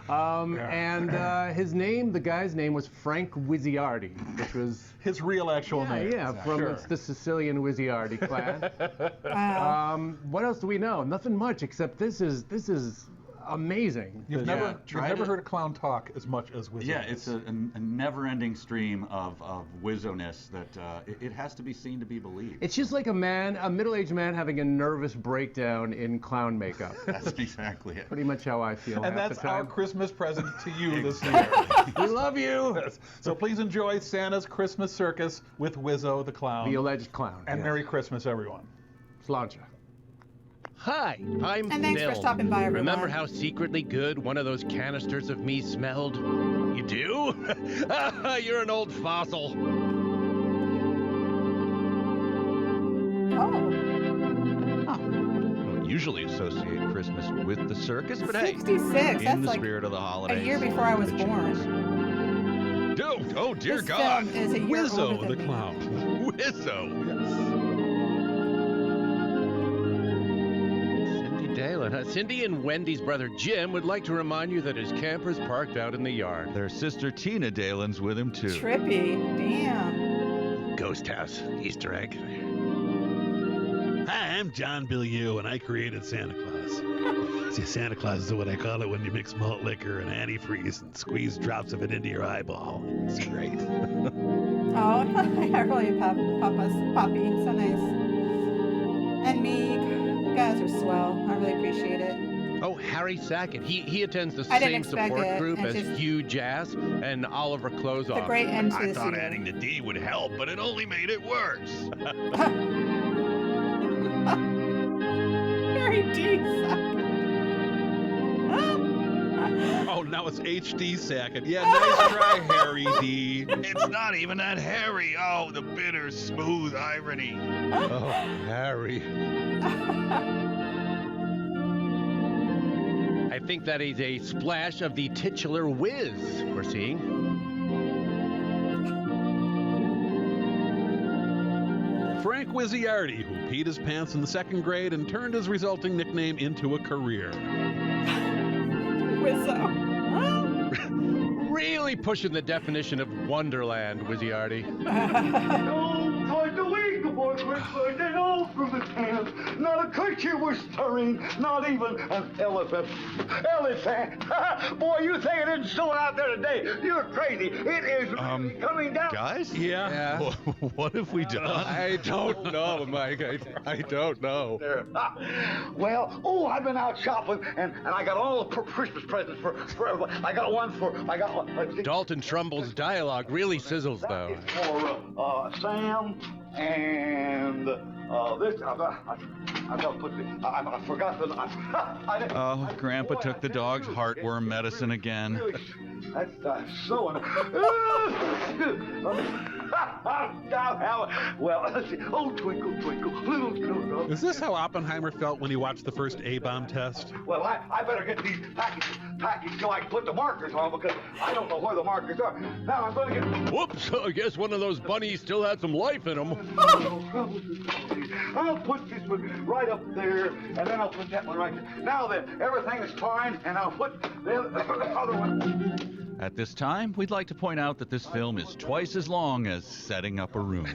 And his name, the guy's name was Frank Wizzy Wizziardi, which was His real actual name. yeah, from Sure. it's the Sicilian Wizziardi clan. Wow. What else do we know? Nothing much, except this is amazing. You've Yeah, never try never to- heard a clown talk as much as Wizzo. Yeah, it's a never-ending stream of Wizzo-ness that it has to be seen to be believed. It's just like a middle-aged man having a nervous breakdown in clown makeup. That's exactly it. Pretty much how I feel and half that's the our time. Christmas present to you this year. We love you. Yes. So please enjoy Santa's Christmas Circus with Wizzo the Clown. The alleged clown. and yes. Merry Christmas, everyone. Sláinte. Hi, I'm And thanks for Phil. stopping by, everyone. Remember how secretly good one of those canisters of me smelled? You do? You're an old fossil. Oh, I don't usually associate Christmas with the circus, but hey, 66. in That's the like spirit of the holidays. year before I was the chance. born. Oh, dear this God. film is a year older Wizzo than the me. Clown. Wizzo. Cindy Dalen. Cindy and Wendy's brother Jim would like to remind you that his camper's parked out in the yard. Their sister Tina Dalen's with him, too. Trippy. Damn. Ghost house, Easter egg. Hi, I'm John Billieux, and I created Santa Claus. See, Santa Claus is what I call it when you mix malt liquor and antifreeze and squeeze drops of it into your eyeball. It's great. Oh, I really Poppy. So nice. And Meek. You guys are swell. I really appreciate it. Oh, Harry Sackett. He attends the I didn't same expect support it. group It's as just- Hugh Jass and Oliver Closeoff. The great end to I the thought season. adding the D would help, but it only made it worse. Harry D. Oh, now it's HD Sackett. Yeah, nice try, Harry D. It's not even that hairy. Oh, the bitter, smooth irony. Oh, Harry. I think that is a splash of the titular whiz we're seeing. Frank Wizziardi, who peed his pants in the second grade and turned his resulting nickname into a career. Wizzo. Really pushing the definition of Wonderland, Wizziardi. Toward the week, the boy went and all through the camp. Not a creature was stirring, not even an elephant. Elephant! Boy, you think it isn't snowing out there today? You're crazy. It is really coming down. Guys? Yeah. What have we done? I don't know, Mike. I don't know. There. Well, I've been out shopping, and I got all the Christmas presents for everybody. I got one. Dalton Trumbull's dialogue really sizzles, though. It's for Sam and this. I got to put the. I forgot the. Oh, Grandpa took the dog's heartworm medicine again. That's so. Well, let's see. Oh, twinkle, twinkle, little snowdrop. Is this how Oppenheimer felt when he watched the first A-bomb test? Well, I better get these packaged so I can put the markers on because I don't know where the markers are. Now I'm going to get. Whoops, I guess one of those bunnies still had some life in him. I'll put this one right up there, and then I'll put that one right there. Now then, everything is fine, and I'll put the other one. At this time, we'd like to point out that this film is twice as long as setting up a room.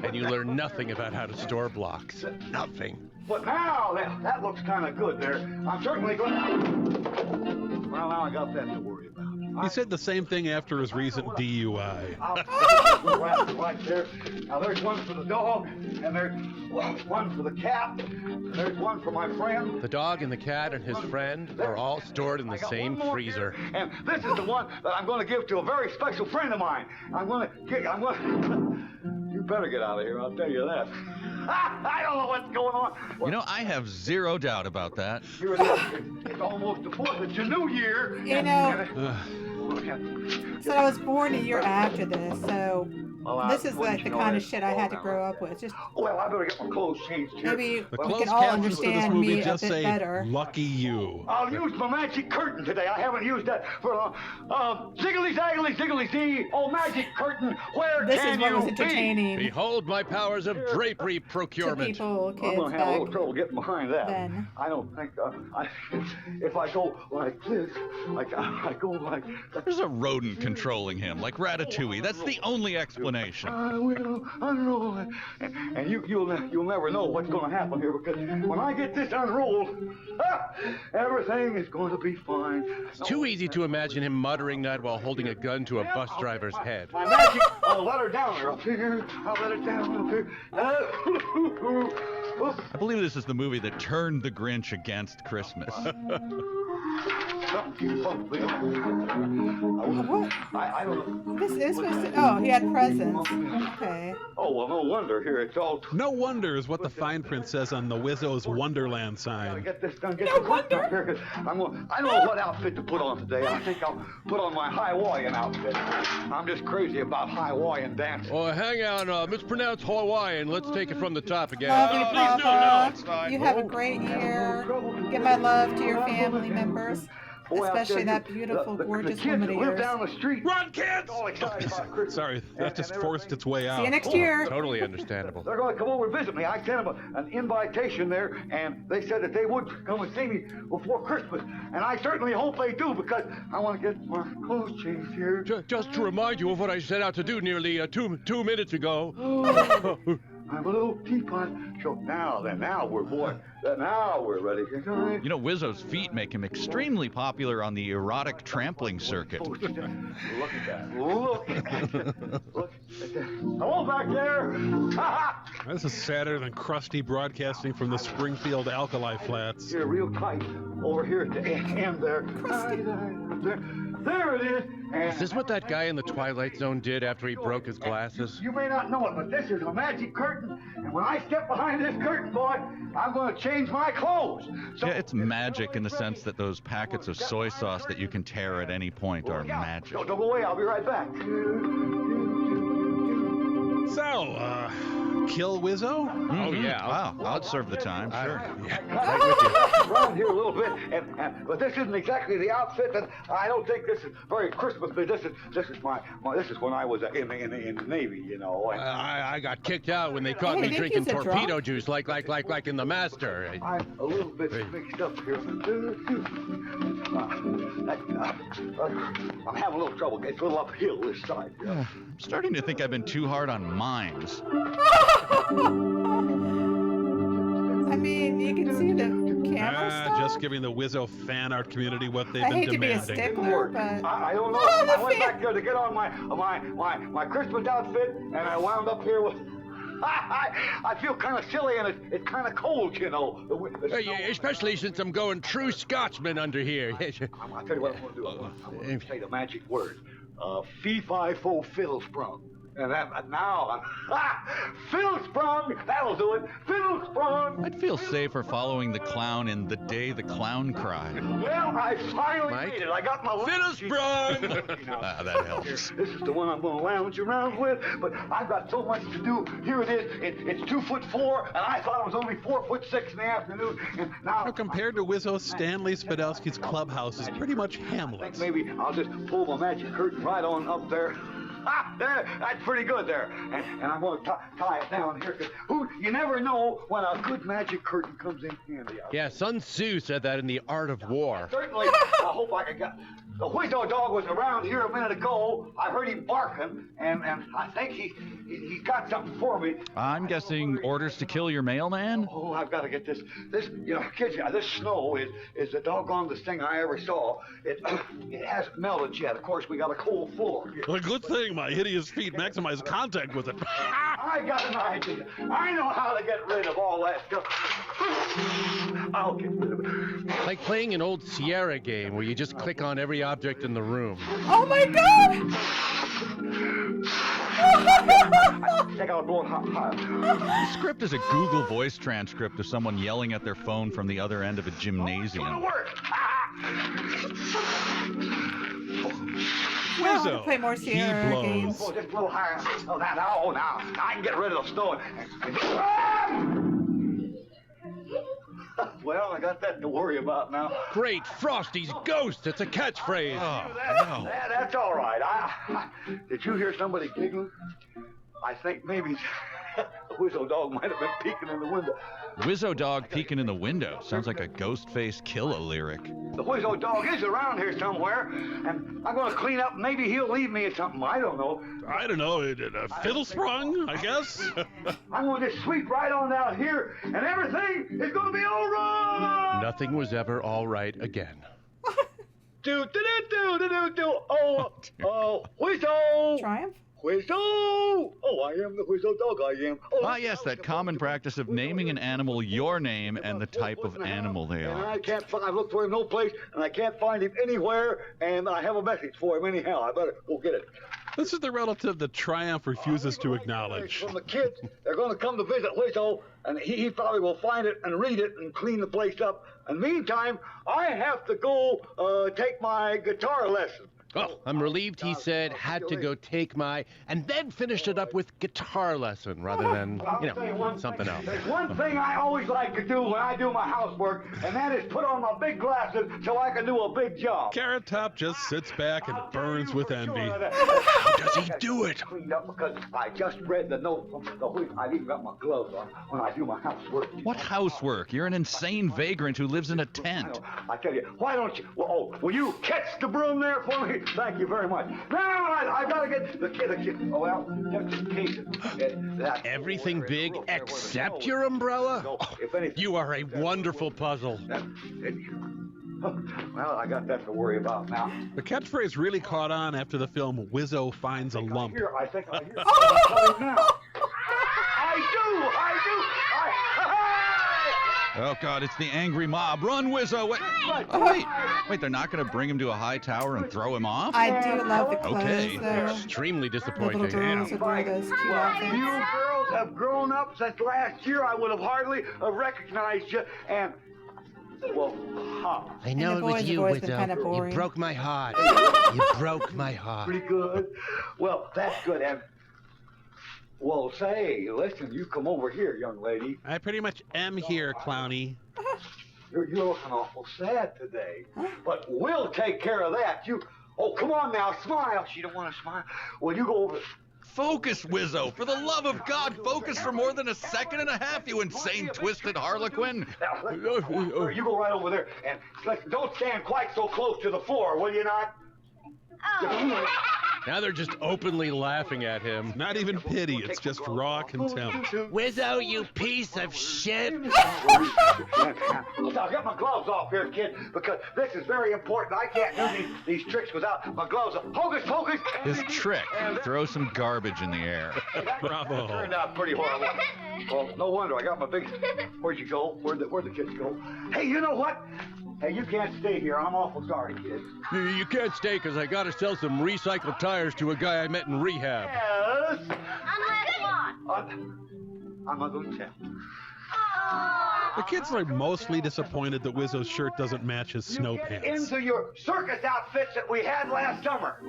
And you learn nothing about how to store blocks. Nothing. But now that looks kind of good there. I'm certainly going to. Well, now I got that to worry about. He said the same thing after his recent DUI. Right there. Now there's one for the dog, and there's one for the cat, and there's one for my friend. The dog and the cat and his friend are all stored in the same freezer. And this is the one that I'm going to give to a very special friend of mine. You better get out of here, I'll tell you that. I don't know what's going on. You know, I have zero doubt about that. Here it is. It's almost the 4th. It's a new year. You know, so I was born a year after this, so This is like the kind of shit I had to grow up with. Just Well, I better get my clothes changed here. maybe The we closed can all captions to this understand movie me a just bit say, better. "Lucky you." I'll use my magic curtain today. I haven't used that for long. Ziggly zaggly ziggly zee. Oh, magic curtain, where This can is what you was be? entertaining Behold my powers of drapery to procurement. people, I'm kids gonna have a little back trouble getting behind that. then. I don't think if I go like this, like I go like. There's a rodent controlling him, like Ratatouille. That's the only explanation. I will unroll it, and you'll never know what's going to happen here because when I get this unrolled, everything is going to be fine. It's too easy to imagine him muttering that while holding a gun to a bus driver's head. My magic, I'll let her down there up here. I'll let her down up here. I believe this is the movie that turned the Grinch against Christmas. What? I don't know. This is supposed to. Oh, he had presents. Okay. Oh, well, no wonder here. It's all. No wonder is what the fine print says on the Wizzo's Wonderland sign. Get this done. Get no wonder. Here, 'cause I don't know what outfit to put on today. I think I'll put on my Hawaiian outfit. I'm just crazy about Hawaiian dancing. Oh, hang on, mispronounced Hawaiian. Let's take it from the top again. Love you, Please, Papa. You have a great year. Give my love to your family members. Especially that beautiful, gorgeous woman of live yours. down the street. Run, kids! All excited about Christmas. Sorry, that just forced its way out. See you next year. Totally understandable. They're going to come over and visit me. I sent them an invitation there, and they said that they would come and see me before Christmas. And I certainly hope they do because I want to get my clothes changed here. Just to remind you of what I set out to do nearly two minutes ago. I'm a little teapot. So now we're ready. You know, Wizzo's feet make him extremely popular on the erotic trampling circuit. Look at that. Look at that. Look at that. Hello back there. This is sadder than Krusty broadcasting from the Springfield Alkali Flats. Here, real tight. Over here at the end there. There it is. Is this what that guy in the Twilight Zone did after he broke his glasses? You may not know it, but this is a magic curtain. And when I step behind this curtain, boy, I'm going to change my clothes. So Yeah, it's magic in the sense that those packets of soy sauce that you can tear at any point are magic. Don't go away. I'll be right back. So, kill Wizzo? Oh, yeah. Wow, I'd serve the time, sure. Right with you. Around here a little bit, but this isn't exactly the outfit that I don't think this is very Christmas. But this is when I was in the Navy, you know. And I got kicked out when they caught Hey, me I think drinking he's a torpedo drunk. juice like in The Master. I'm a little bit mixed up here. I'm having a little trouble. It's a little uphill this side. I'm starting to think I've been too hard on mimes. I mean, you can see the camera stuff. Just giving the Wizzo fan art community what they've I been hate to be a demanding. stickler, but I don't know. Oh, the I went fan- back there to get on my Christmas outfit, and I wound up here with. I feel kind of silly, and it's kind of cold, you know. Especially since I'm going true Scotsman under here. I'll tell you what I'm going to do. I'm going to say the magic word. Fee-fi-fo fiddle-sprung. And now I'm fiddle-sprung. That'll do it. Fiddle-sprung. I'd feel safer following the clown in The Day the Clown Cried. Well, I finally Mike? made it. I got my Fiddle-sprung! That helps. This is the one I'm going to lounge around with, but I've got so much to do. Here it is. It's 2'4", and I thought it was only 4'6" in the afternoon. And now, Compared to Wizzo, Stanley Spadowski's clubhouse is pretty much Hamlet. maybe I'll just pull my magic curtain right on up there. There, that's pretty good there. And I'm going to tie it down here, because you never know when a good magic curtain comes in handy. Yeah, Sun Tzu said that in The Art of War. Certainly, I hope I can get... The Wizzo dog was around here a minute ago. I heard him barking, and I think he's got something for me. I'm guessing orders to kill your mailman? Oh, I've got to get this, you know, kids, this snow is the doggondest thing I ever saw. It hasn't melted yet. Of course, we got a cold floor. A good thing my hideous feet maximize contact with it. I got an idea. I know how to get rid of all that stuff. I'll get rid of it. It's like playing an old Sierra game where you just click on every object in the room. oh my god! I think I'll blow it higher. The script is a Google Voice transcript of someone yelling at their phone from the other end of a It's gymnasium. gonna work. I wanna play more Sierra blows. games. Oh, just a little higher. Oh, now I can get rid of the snow. Well, I got that to worry about now. Great, Frosty's ghost. It's a catchphrase. That's all right. Did you hear somebody giggling? I think maybe the Wizzo dog might have been peeking in the window. Wizzo dog peeking in the window. Sounds like a Ghostface Killah lyric. The Wizzo dog is around here somewhere, and I'm going to clean up. Maybe he'll leave me something. I don't know. I don't know, a fiddle sprung, I guess? I'm going to just sweep right on out here, and everything is going to be all right. Nothing was ever all right again. Do. Oh, Wizzo. Triumph? Wizzo! Oh, I am the Wizzo dog, I am. Oh, Ah, yes, that common practice of naming an animal your name and the type of animal they And are. I can't find, I've looked for him no place, and I can't find him anywhere, and I have a message for him anyhow. I better go get it. This is the relative that Triumph refuses to acknowledge. From the kids, they're going to come to visit Wizzo, and he probably will find it and read it and clean the place up. And meantime, I have to go take my guitar lesson. Oh, I'm relieved he said had to go take my, and then finished it up with guitar lesson rather than, something else. There's one thing I always like to do when I do my housework, and that is put on my big glasses so I can do a big job. Carrot Top just sits back and burns with envy. How does he do it? Cleaned up because I just read the note from the week. I've even got my gloves on when I do my housework. What housework? You're an insane vagrant who lives in a tent. I tell you, why don't you? Well, will you catch the broom there for me? Thank you very much. Now I gotta get the kid. Oh well, just in case. Everything big except your umbrella? Oh, you are a wonderful puzzle. Well, I got that to worry about now. The catchphrase really caught on after the film Wizzo Finds a Lump. I think I hear something now. I do. Oh, God, it's the angry mob. Run, Wizzo! Wait, they're not going to bring him to a high tower and throw him off? I do love the clothes, Okay. though. Extremely The disappointing. little girls would wear those cute outfits. You girls have grown up since last year. I would have hardly recognized you. And, well, I know And the it was boys have you, always been Wizzo. kinda You boring. broke my heart. You broke my heart. pretty good. Well, that's good. And, well, say, listen, you come over here, young lady. I pretty much am here, Clowny. You're looking awful sad today. But we'll take care of that. Oh, come on now, smile. She don't want to smile. Well, you go over. Focus, Wizzo! For the love of God, focus for more than a second and a half, you insane, twisted harlequin! You go right over there. And listen, don't stand quite so close to the floor, will you not? Now they're just openly laughing at him. Not even pity, it's just raw contempt. Wizzo, you piece of shit! I'll get my gloves off here, kid, because this is very important. I can't do these tricks without my gloves. Hocus pocus! His trick, throw some garbage in the air. Bravo. Turned out pretty horrible. Well, no wonder. I got my big... Where'd you go? Where'd the kids go? Hey, you know what? Hey, you can't stay here. I'm awful sorry, kid. You can't stay because I gotta sell some recycled tires to a guy I met in rehab. Yes. Unless what? I'm not going to tell. The kids are mostly disappointed that Wizzo's shirt doesn't match his snow Get pants. into your circus outfits that we had last summer.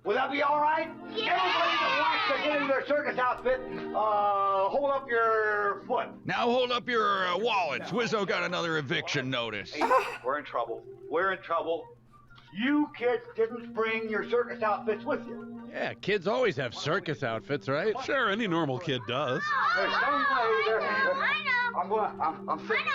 Will that be all right? Yeah. Everybody that wants to get in their circus outfit, hold up your foot. Now hold up your wallets. Wizzo got another eviction notice. Hey, we're in trouble. We're in trouble. You kids didn't bring your circus outfits with you. Yeah, kids always have circus outfits, right? Sure, any normal kid does. There's some way there. I know. I'm thinking.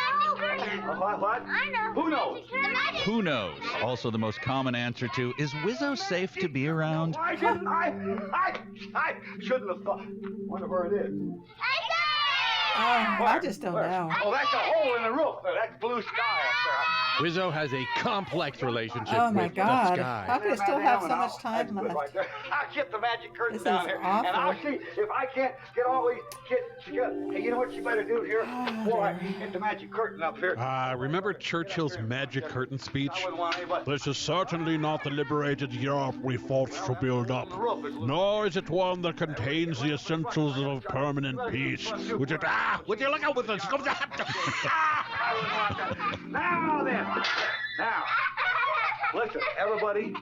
What? I know. Who knows? The magic. Who knows? Also the most common answer to, is Wizzo safe to be around? Why didn't I shouldn't have thought. Wonder where it is. I just don't know. Oh, that's a hole in the roof. That's blue sky up Wizzo has a complex relationship Oh my with God. the sky. How could it still have so much time That's good left? right there. I'll get the magic curtain This down is here, awful. and I'll see if I can't get all these kids together. Hey, you know what you better do here before I get the magic curtain up here? Remember Churchill's magic curtain speech? I wouldn't want anybody. This is certainly not the liberated Europe we fought to build up, nor is it one that contains the essentials of permanent peace. Would you look out with us? Now then, now, listen, everybody,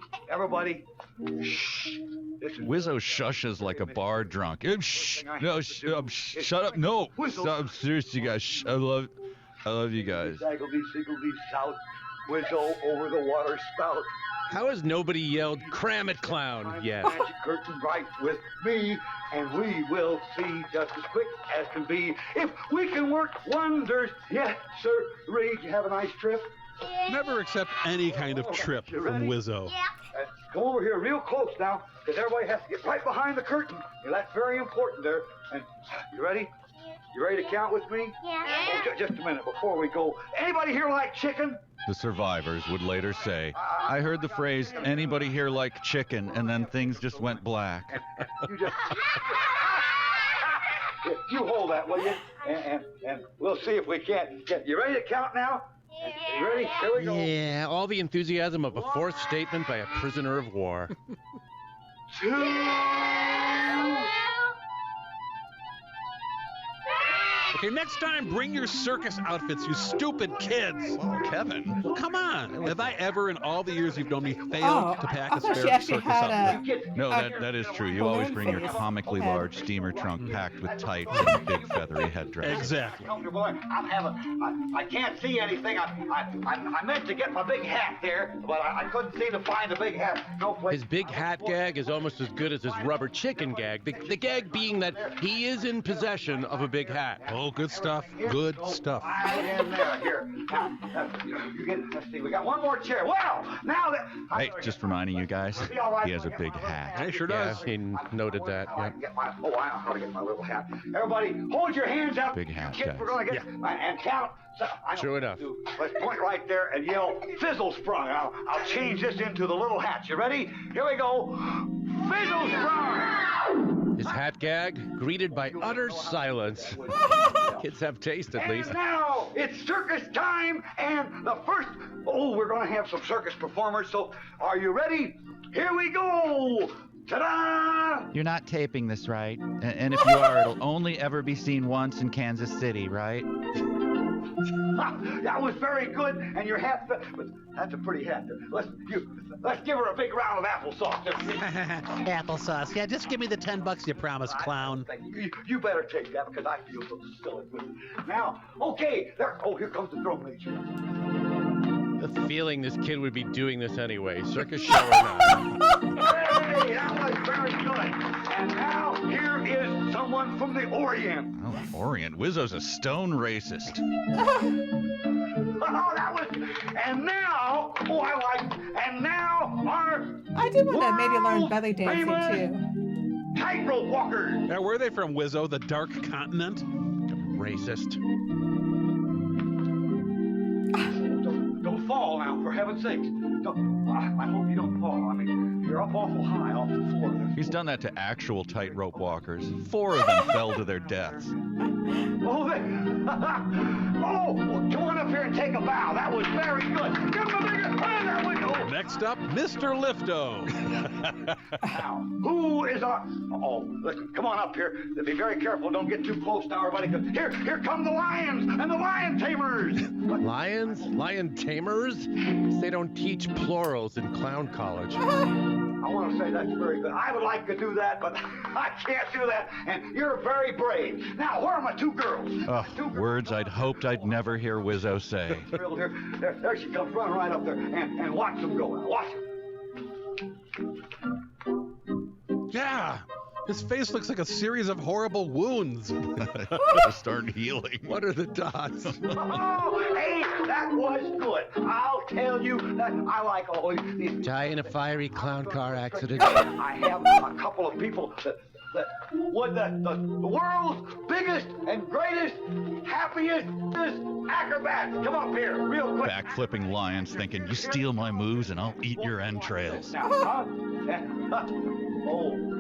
Wizzo shushes like a bar drunk. Shh, no, shut up. No, stop. Seriously, guys. Shh, I love you guys. Saggledy, siggledy, shout, Wizzo over the water spout. How has nobody yelled, "Cram it, clown," yet? Magic curtain right with me, and we will see just as quick as can be if we can work wonders. Yes, sir. Did you have a nice trip? Never accept any kind of trip from Wizzo. Come over here real close now, because everybody has to get right behind the curtain. Yeah, that's very important there. And you ready? You ready to count with me? Yeah. Oh, just a minute before we go. Anybody here like chicken? The survivors would later say, I heard the phrase, anybody here like chicken, and then things just went black. You just... You hold that, will you? And we'll see if we can't get... You ready to count now? You ready? Here we go. Yeah, all the enthusiasm of a fourth statement by a prisoner of war. 2. Okay, next time, bring your circus outfits, you stupid kids. Oh, Kevin. Well, come on. Have I ever, in all the years you've known me, failed to pack a spare circus outfit? No, that is true. You always bring your comically large steamer trunk packed with tights and a big feathery headdress. Exactly. I can't see anything. I meant to get my big hat there, but I couldn't seem to find the big hat. No place. His big hat gag is almost as good as his rubber chicken gag. The gag being that he is in possession of a big hat. Oh, good stuff. Good stuff. Right in there. Here. Now, you get. Let's see. We got one more chair. Well, now that. Hey, just reminding you guys, he has a big hat. He sure does. Yeah, he noted that. I know how to get my little hat. Everybody, hold your hands out. Big hat, Kids, guys. we're gonna get and count. So, True enough. Let's point right there and yell, "Fizzle sprung." I'll change this into the little hats. You ready? Here we go. Fizzle sprung. His hat gag greeted by utter silence. Kids have taste, at least. And now it's circus time, and the first. Oh, we're gonna have some circus performers. So, are you ready? Here we go. Ta-da! You're not taping this, right? And if you are, it'll only ever be seen once in Kansas City, right? That was very good, and your hat. But that's a pretty hat. Let's give her a big round of applesauce. Applesauce. Yeah, just give me the $10 you promised, clown. You better take that because I feel so silly. Now, okay. There. Oh, here comes the drum major. The feeling this kid would be doing this anyway, circus show or not. Hey, that was very good. And now here is someone from the Orient. Oh, Orient. Wizzo's a stone racist. Oh, that was. And now, and now our. I do want to maybe learn belly dancing too. Tightrope walkers. Now, where are they from, Wizzo? The Dark Continent? Racist. Don't fall now, for heaven's sakes. I hope you don't fall. I mean, you're up awful high off the floor there. He's done that to actual tightrope walkers. 4 of them fell to their deaths. Oh, come on up here and take a bow. That was very good. Give him a bigger. There we go. Next up, Mr. Lifto. Now, who is our... listen, come on up here. Be very careful. Don't get too close now, everybody. Here come the lions and the lion tamers. Lions? Lion tamers? They don't teach plurals in clown college. I want to say that's very good. I would like to do that, but I can't do that. And you're very brave. Now, where are my 2 girls? Words I'd hoped I'd never hear Wizzo say. There she comes, running right up there, and watch them go. Now, watch them. Yeah. His face looks like a series of horrible wounds. Start healing. What are the dots? Oh, hey, that was good. I'll tell you that I like all these. Die in a fiery clown car accident. I have a couple of people that would the world's biggest and greatest, happiest acrobats. Come up here, real quick. Backflipping lions thinking, you steal my moves and I'll eat your entrails. Now, oh,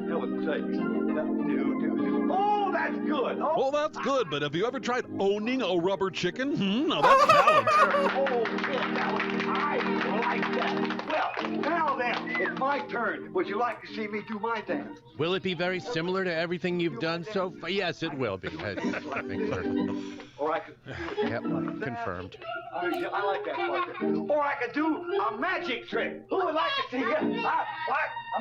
heaven's sakes. Oh, that's good. Oh, that's good, but have you ever tried owning a rubber chicken? Now that's talent. Oh, kid, I like that. Well, now then, it's my turn. Would you like to see me do my dance? Will it be very similar to everything you've done so far? Yes, it will be. I think so. Or I could. Yep, confirmed. I like that part. Or I could do a magic trick. Who would like to see it?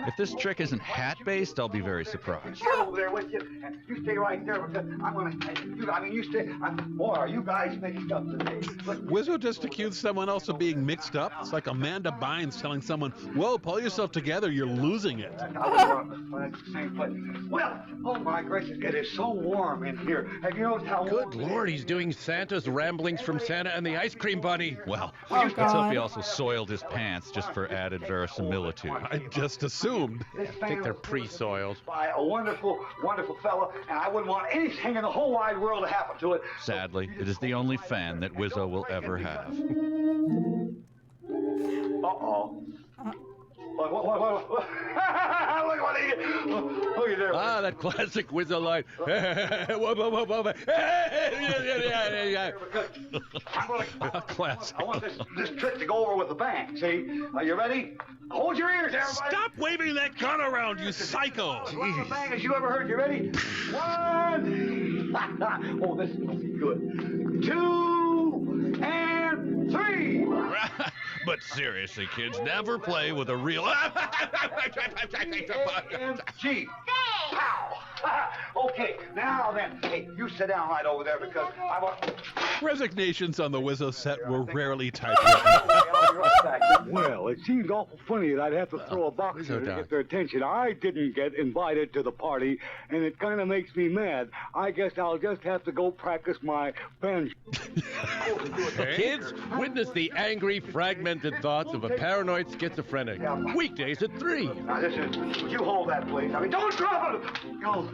If this trick isn't hat-based, I'll be very surprised. Share over there with you, and you stay right there because I'm gonna. You stay. Boy, are you guys mixed up today? Wizzo just accused someone else of being mixed up. It's like Amanda Bynes telling someone, "Whoa, pull yourself together, you're losing it." Well, oh my gracious, it is so warm in here. Have you noticed how warm? Good Lord, he's doing Santa's ramblings from Santa and the ice cream bunny. Well, Oh, let's hope God. he also soiled his pants just for added verisimilitude. I just assumed. This I think they're fan was pre-soiled. by a wonderful, wonderful fellow, and I wouldn't want anything in the whole wide world to happen to it. Sadly, it is the only fan that Wizzo will ever have. Uh-oh. What? Look what he did. Look at there. Ah, that classic Wizzo line. Classic. I want this trick to go over with a bang. See? Are you ready? Hold your ears, everybody. Stop waving that gun around, you psycho! As well a bang as you ever heard. You ready? 1. Oh, this is gonna be good. 2 and 3. But seriously, kids, never play with a real. and G. Pow. Okay, now then, hey, you sit down right over there because I want. Resignations on the Wizzo set were rarely typewritten. I'll be right back. Well, it seems awful funny that I'd have to throw a box Wizzo in to Doc. get their attention. I didn't get invited to the party, and it kind of makes me mad. I guess I'll just have to go practice my banjo. Kids, witness the angry, fragmented thoughts of a paranoid schizophrenic. Weekdays at 3. Now, listen, you hold that, please. I mean, don't drop it! No.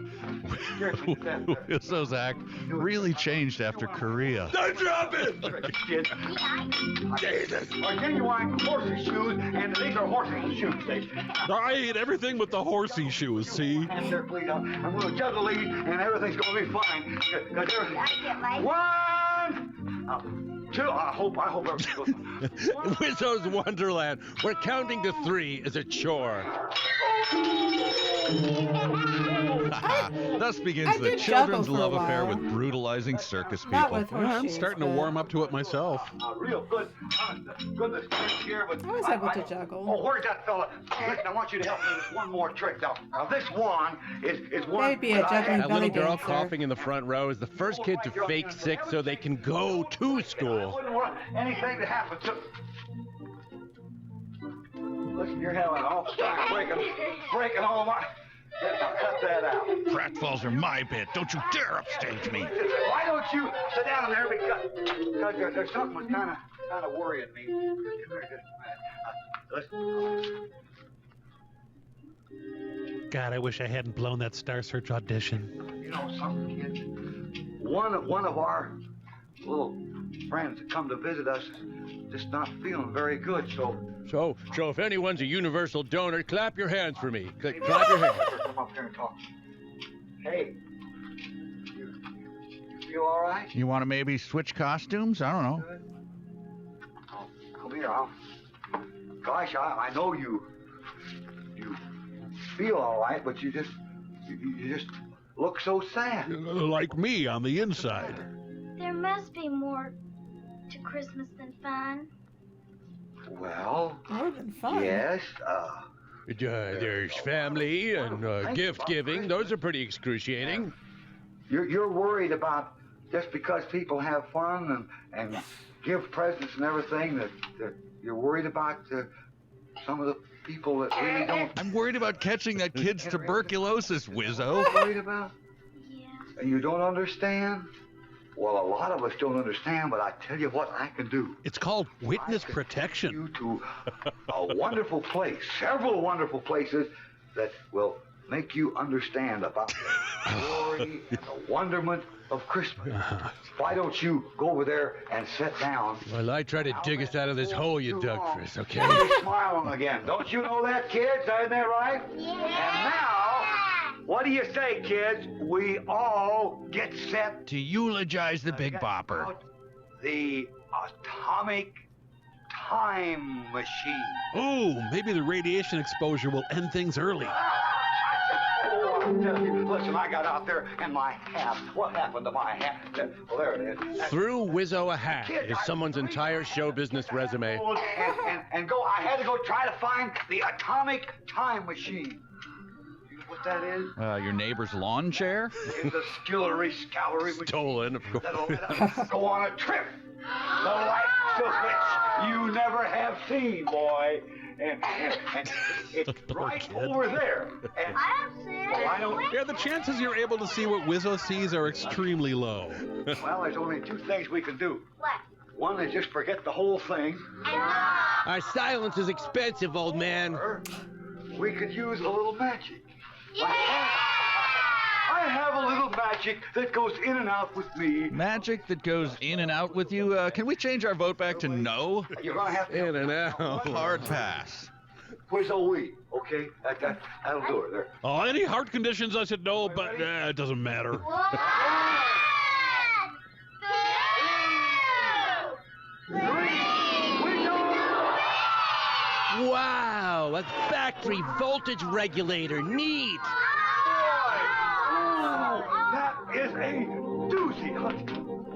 Wizzo's act really changed after Korea. Don't drop it! Kid. Jesus. Are genuine horsey shoes, and these are horsey shoes, they. I ate everything with the horsey shoes, see? And there, please. I'm going to juggle these, and everything's going to be fine. 'Cause they're- 1, 2. I hope everything goes. Wizzo's Wonderland, where counting to 3 is a chore. Thus begins I the did children's juggle for a love affair while. with brutalizing circus Not people. with I'm horseshoes, starting to but warm up to it myself. Real good. Goodness here, but I was able to juggle. Oh, where's that fella? Listen, I want you to help me with one more trick. Now this one is one. They'd be a that I juggling had- That belly little girl dancer. coughing in the front row is the first kid to fake sick so they can go to I school. wouldn't want anything to happen to. Listen, you're having an awful time breaking all my. Now cut that out. Pratfalls are my bit. Don't you dare upstage me. Why don't you sit down there because there's something that's kind of worrying me. Listen. God, I wish I hadn't blown that Star Search audition. You know something, kids? One of our little friends that come to visit us is just not feeling very good, so So if anyone's a universal donor, clap your hands for me. Clap your hands. come up here and talk. Hey, you feel all right? You want to maybe switch costumes? I don't know. Oh, come here. Gosh, I know you feel all right, but you just look so sad. Like me on the inside. There must be more to Christmas than fun. Well, More than fun. yes. There's family and gift giving. Those are pretty excruciating. You're worried about just because people have fun and give presents and everything that you're worried about some of the people that really don't. I'm worried about catching that kid's tuberculosis, Wizzo. Worried about? Yeah. And you don't understand? Well, a lot of us don't understand, but I tell you what I can do. It's called witness protection. You to a wonderful place, several wonderful places that will make you understand about the glory and the wonderment of Christmas. Why don't you go over there and sit down? Well, I try to dig us out of this hole you dug for us, okay? You're smiling again. Don't you know that, kids? Isn't that right? Yeah. And now, what do you say, kids? We all get set To eulogize the Big Bopper. about the atomic time machine. Oh, maybe the radiation exposure will end things early. Oh, I'm telling you, listen, I got out there and my hat. What happened to my hat? Well, there it is. Through Wizzo a hat is someone's entire show business resume. And go. I had to go try to find the atomic time machine. You know what that is? Your neighbor's lawn chair? It's a skillery scalery machine. Stolen, of course. That'll go on a trip. The light switch you never have seen, boy. And it's right over there. And, well, I don't. Yeah, the chances you're able to see what Wizzo sees are extremely low. Well, there's only two things we can do. What? One is just forget the whole thing. Our silence is expensive, old man. Or we could use a little magic. I have a little magic that goes in and out with me. Magic that goes in and out with you? Can we change our vote back to no? You're gonna have to. In and out. Hard pass. Where's we? Okay, that'll do it. There. Oh, any heart conditions, I said no, but it doesn't matter. Wow, a factory voltage regulator. Neat. That is a doozy, Hut.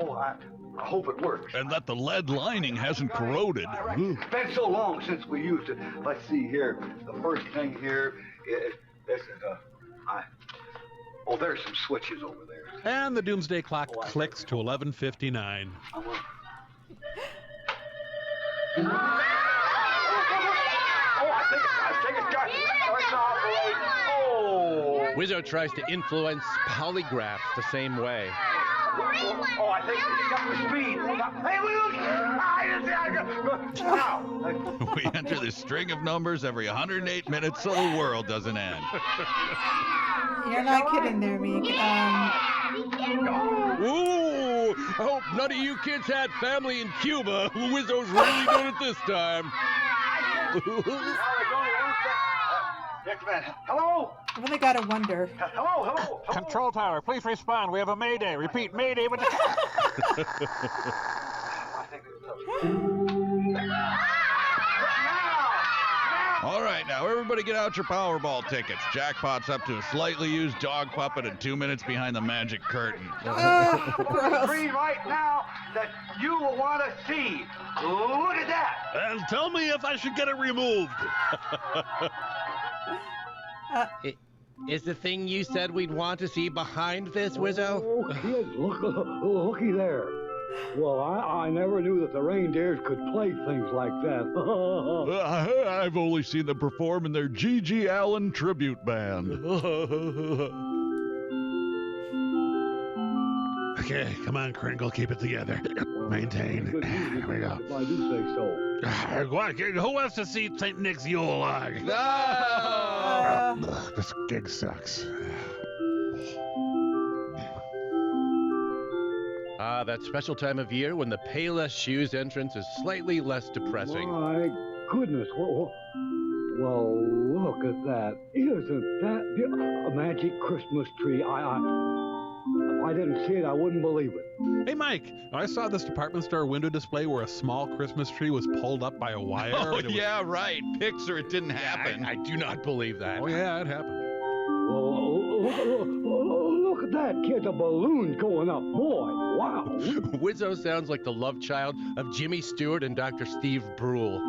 Oh, I hope it works. And that the lead lining hasn't corroded. It's been so long since we used it. Let's see here. The first thing here is this is oh, there's some switches over there. And the doomsday clock clicks to 11:59. I think it's starting to operate. Oh. Wizzo tries to influence polygraphs the same way. Oh, I think he got the speed. Hey, now. We enter this string of numbers every 108 minutes so the world doesn't end. You're not kidding there, Meek. Ooh, I hope none of you kids had family in Cuba. Wizzo's really doing it this time. Hello? I've only got to wonder. Hello. Control tower, please respond. We have a mayday. Repeat, mayday with the... All right, now everybody get out your Powerball tickets. Jackpot's up to a slightly used dog puppet and 2 minutes behind the magic curtain. Three right now that you will want to see. Look at that. And tell me if I should get it removed. Is the thing you said we'd want to see behind this, Wizzo? Oh, kids, looky there. Well, I never knew that the reindeers could play things like that. I've only seen them perform in their G.G. Allen tribute band. Okay, come on, Kringle, keep it together. Maintain. Here we go. If I do say so. Who wants to see St. Nick's Yule log? This gig sucks. That special time of year when the Payless Shoes entrance is slightly less depressing. My goodness. Well, look at that. Isn't that a magic Christmas tree? If I didn't see it, I wouldn't believe it. Hey, Mike, I saw this department store window display where a small Christmas tree was pulled up by a wire. Oh, yeah, right. Picture it didn't happen. I do not believe that. Oh, yeah, it happened. Well, look at that, kid. The balloon's going up. Boy, wow. Wizzo sounds like the love child of Jimmy Stewart and Dr. Steve Brule.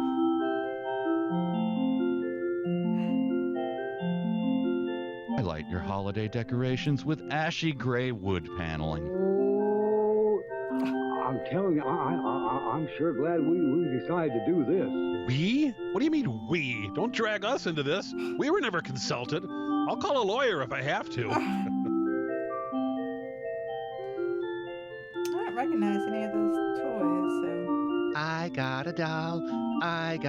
Highlight your holiday decorations with ashy gray wood paneling. Oh, I'm telling you, I'm sure glad we decided to do this. We? What do you mean, we? Don't drag us into this. We were never consulted. I'll call a lawyer if I have to. I don't recognize any of those toys, so. I got a doll. I'm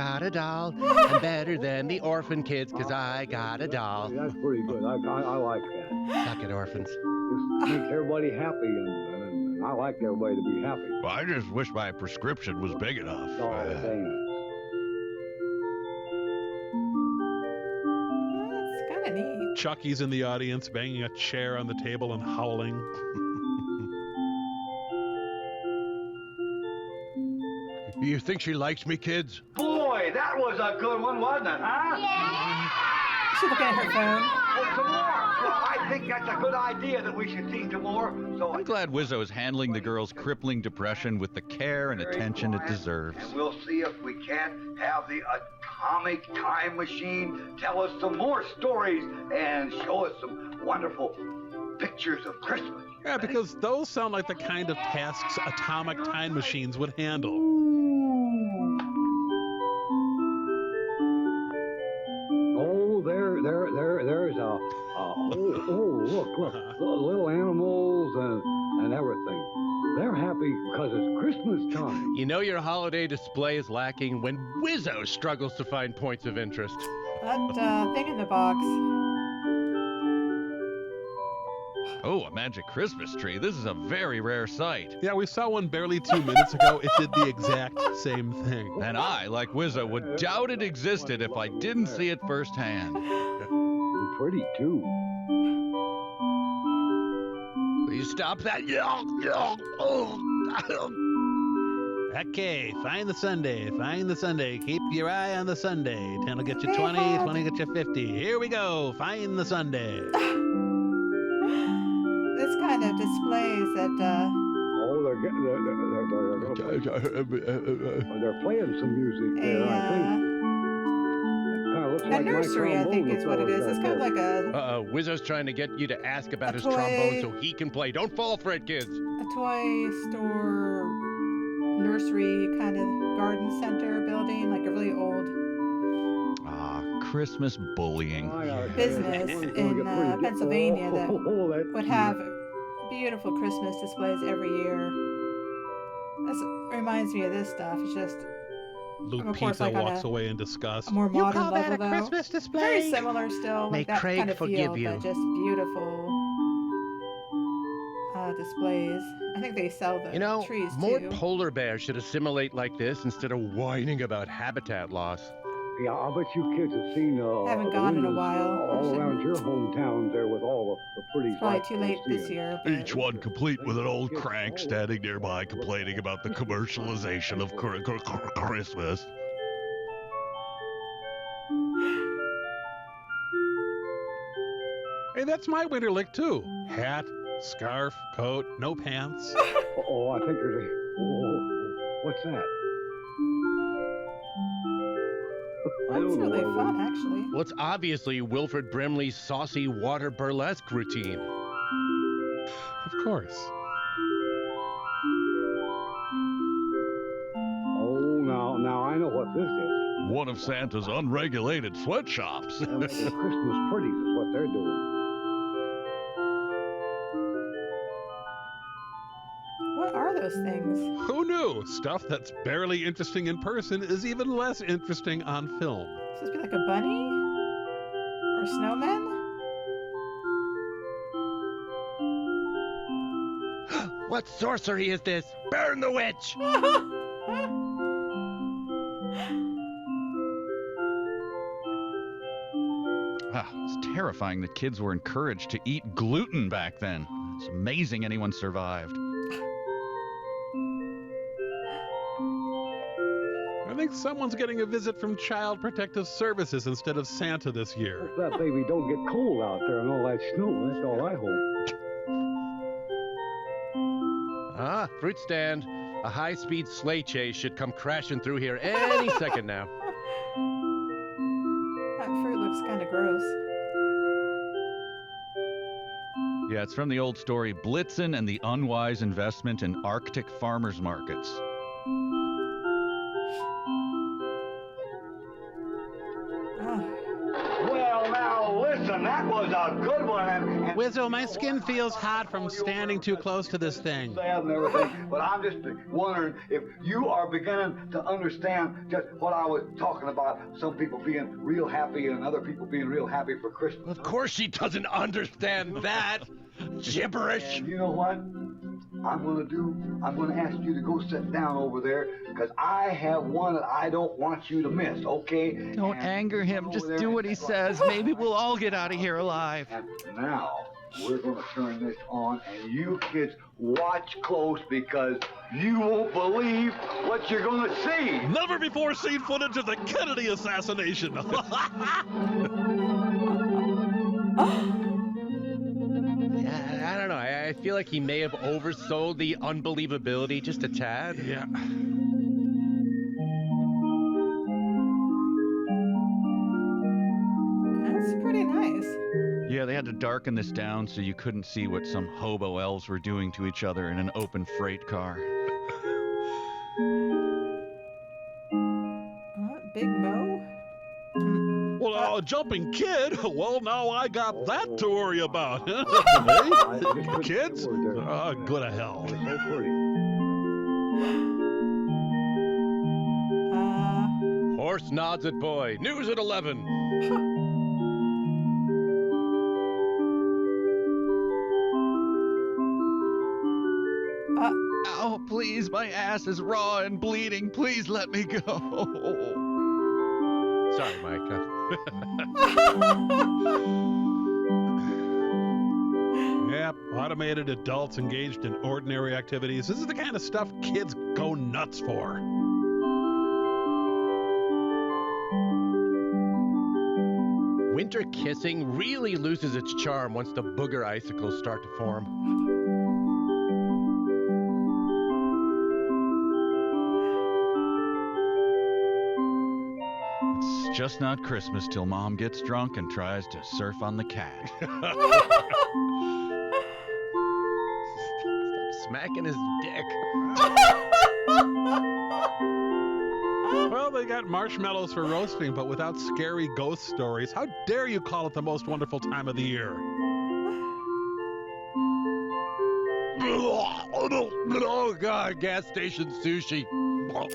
better than the orphan kids because I got a doll. That's pretty good. I like that. Suck it, orphans. Just makes everybody happy, and I like everybody to be happy. Well, I just wish my prescription was big enough. Oh, thanks. That's kind of neat. Chucky's in the audience, banging a chair on the table and howling. You think she likes me, kids? Boy, that was a good one, wasn't it, huh? She's looking at her phone. Oh, some more. Well, I think that's a good idea that we should teach some more. So I'm glad Wizzo is handling the girl's crippling depression with the care and attention it deserves. And we'll see if we can't have the atomic time machine tell us some more stories and show us some wonderful pictures of Christmas. Yeah, because those sound like the kind of tasks atomic time machines would handle. Oh, there's look, little animals and everything. They're happy because it's Christmas time. You know your holiday display is lacking when Wizzo struggles to find points of interest. That thing in the box. Oh, a magic Christmas tree. This is a very rare sight. Yeah, we saw one barely 2 minutes ago. It did the exact same thing. And I, like Wizzo, would doubt it existed if I didn't see it firsthand. Pretty, too. Please stop that. Okay, find the Sunday. Find the Sunday. Keep your eye on the Sunday. 10 will get you 20, 20 get you 50. Here we go. Find the Sunday. This kind of displays that, Oh, they're playing some music there, I think. a nursery, I think is what it is. It's kind of like a Wizzo's trying to get you to ask about his toy- trombone so he can play. Don't fall for it, kids. toy store, nursery kind of garden center building, like a really old Ah, Christmas bullying. business in Pennsylvania that would have beautiful Christmas displays every year. This reminds me of this stuff. It's just Luke of course, Pizza like on walks away in disgust. a more You modern call that level, a though. Christmas display? Very similar still, May like that Craig kind of forgive feel, you. but just beautiful displays. I think they sell the You know, trees more too. polar bears should assimilate like this instead of whining about habitat loss. Yeah, I bet you kids have seen Haven't gone in a windows while. all around your hometowns there with all the pretty It's probably lights too you late see this it. year. But Each one complete with an old crank standing nearby complaining about the commercialization of Christmas. Hey, that's my winter lick, too. Hat, scarf, coat, no pants. Oh, I think there's a... Oh, what's that? I That's don't know really what it fun, is. actually. Well, it's obviously Wilfred Brimley's saucy water burlesque routine. Of course. Oh, now I know what this is. One of Santa's unregulated sweatshops. They're making Christmas pretties is what they're doing. What are those things? Who knew? Stuff that's barely interesting in person is even less interesting on film. Supposed to be like a bunny? Or snowmen? What sorcery is this? Burn the witch! Ah, it's terrifying that kids were encouraged to eat gluten back then. It's amazing anyone survived. I think someone's getting a visit from Child Protective Services instead of Santa this year. Hope that baby don't get cold out there and all that snow. That's all I hope. Ah, fruit stand. A high-speed sleigh chase should come crashing through here any second now. That fruit looks kind of gross. Yeah, it's from the old story Blitzen and the Unwise Investment in Arctic Farmers Markets. Well, now listen, that was a good one. And Wizzo, my skin feels hot from standing too close to this thing. sad and everything, but I'm just wondering if you are beginning to understand just what I was talking about. Some people being real happy and other people being real happy for Christmas. Of course she doesn't understand that. Gibberish. And you know what? I'm gonna ask you to go sit down over there because I have one that I don't want you to miss, okay? Don't anger him. Just do what he says. Maybe we'll all get out of here alive. And now we're gonna turn this on and you kids watch close because you won't believe what you're gonna see. Never before seen footage of the Kennedy assassination. Yeah, I don't know. I feel like he may have oversold the unbelievability just a tad. Yeah. That's pretty nice. Yeah, they had to darken this down so you couldn't see what some hobo elves were doing to each other in an open freight car. Big Mo? Well, now, a jumping kid. Well, now I got that to worry about. Hey? Kids? Go to hell. Horse nods at boy. News at 11. Oh, please, my ass is raw and bleeding. Please let me go. Sorry, Micah. Yep, automated adults engaged in ordinary activities. This is the kind of stuff kids go nuts for. Winter kissing really loses its charm once the booger icicles start to form. It's just not Christmas till Mom gets drunk and tries to surf on the cat. Stop smacking his dick. Well, they got marshmallows for roasting, but without scary ghost stories. How dare you call it the most wonderful time of the year? Oh, God, gas station sushi. Oh.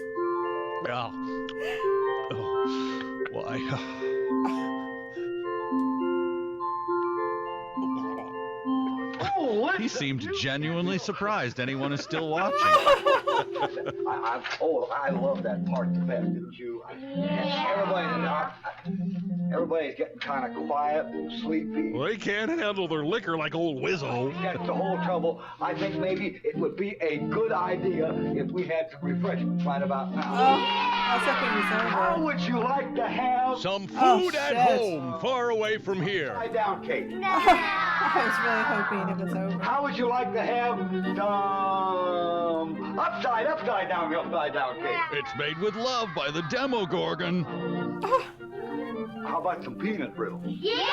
Why? He seemed genuinely surprised anyone is still watching. I love that part the best, didn't you? Everybody's getting kind of quiet and sleepy. Well, they can't handle their liquor like old Wizzo. That's the whole trouble. I think maybe it would be a good idea if we had some refreshments right about now. I was hoping it was over. How would you like to have some food at home, far away from here? Upside down cake. No. I was really hoping it was over. How would you like to have some upside down cake? It's made with love by the Demogorgon. How about some peanut brittle? Yeah!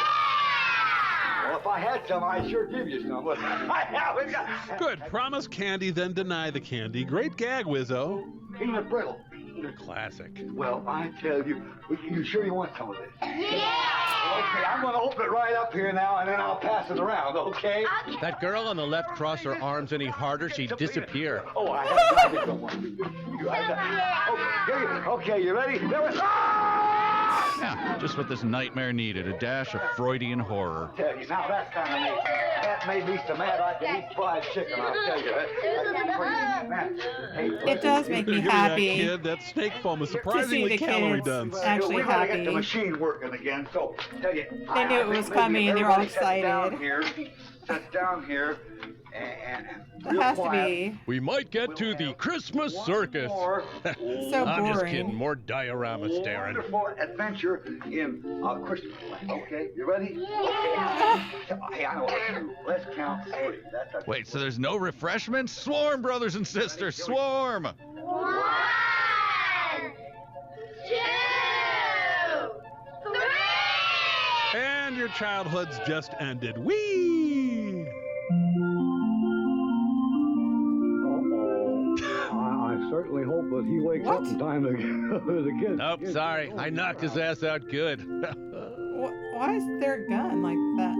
Well, if I had some, I'd sure give you some. But I haven't got... Good. Promise candy, then deny the candy. Great gag, Wizzo. Peanut brittle. Classic. Well, I tell you, you sure you want some of this? Yeah! Okay, I'm going to open it right up here now, and then I'll pass it around, okay? That girl on the left crossed her arms any harder, she'd disappear. Oh, I have to Okay, you ready? There we go! Yeah, just what this nightmare needed, a dash of Freudian horror. Tell you, now that kind of that made me so mad I could eat fried chicken, I'll tell you. It does make me Give me happy. That kid, that steak foam is To see surprisingly the calorie kids dense. actually We're going to get happy. the machine working again, so tell you. They knew it was coming. They were all excited. Sit down here, and It has to be. We might get to the Christmas circus. so I'm just boring. kidding. More diorama staring. Wonderful adventure in Christmas land. Okay, you ready? Yeah. Hey, I know what to do. Let's count 3. That's Wait, so there's no refreshments? Swarm, brothers and sisters, swarm! 1, 2, 3. And your childhood's just ended. Whee! I certainly hope that he wakes up in time to the kids. Nope, sorry. I knocked his ass out good. Why is there a gun like that?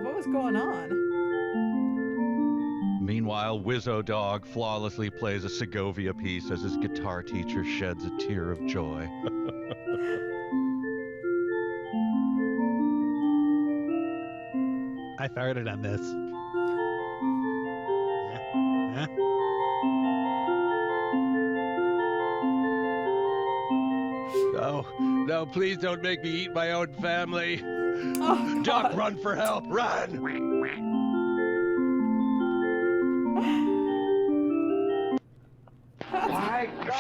What was going on? Meanwhile, Wizzo Dog flawlessly plays a Segovia piece as his guitar teacher sheds a tear of joy. I farted on this. Huh? No, please don't make me eat my own family. Oh, Doc, run for help, run!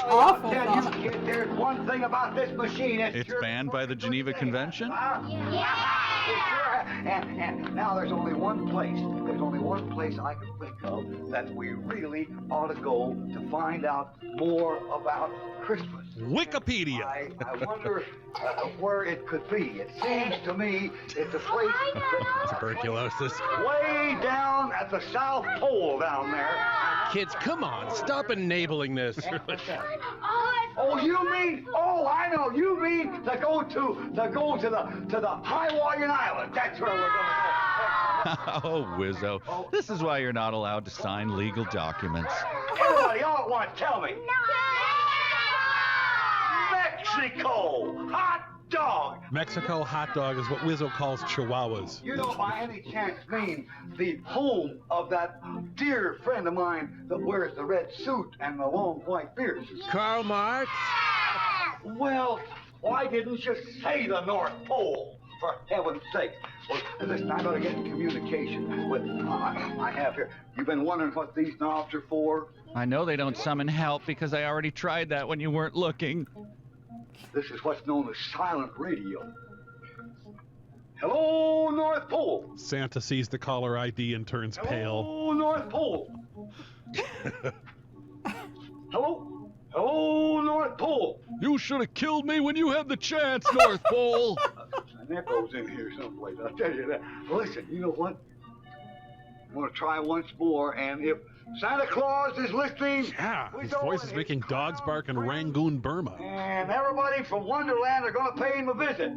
awful I'll tell you, fun. kid, there's one thing about this machine. It's banned by the Geneva Convention? And now there's only one place. There's only one place I can think of that we really ought to go to find out more about Christmas. Wikipedia. I wonder where it could be. It seems to me it's a place Tuberculosis. way down at the South Pole down there. Kids, come on, stop enabling this. Oh, you mean? Oh, I know. You mean to go to the Hawaiian Island? That's where we're gonna Oh, Wizzo. This is why you're not allowed to sign legal documents. go. Everybody, all at once, tell me. Mexico, hot dog. Mexico hot dog is what Wizzo calls chihuahuas. You don't by any chance mean the home of that dear friend of mine that wears the red suit and the long white beard? Karl Marx? Well, why didn't you say the North Pole? For heaven's sake. Well, listen, I gotta get in communication with I have here. You've been wondering what these knobs are for? I know they don't summon help because I already tried that when you weren't looking. This is what's known as silent radio. Hello, North Pole. Santa sees the caller ID and turns pale. Hello, North Pole. Hello? Hello, North Pole. You should have killed me when you had the chance, North Pole. An echo's in here someplace, I'll tell you that. Listen, you know what? I'm gonna try once more, and if Santa Claus is listening, Yeah, his voice is making dogs bark in Rangoon, Burma. and everybody from Wonderland are gonna pay him a visit.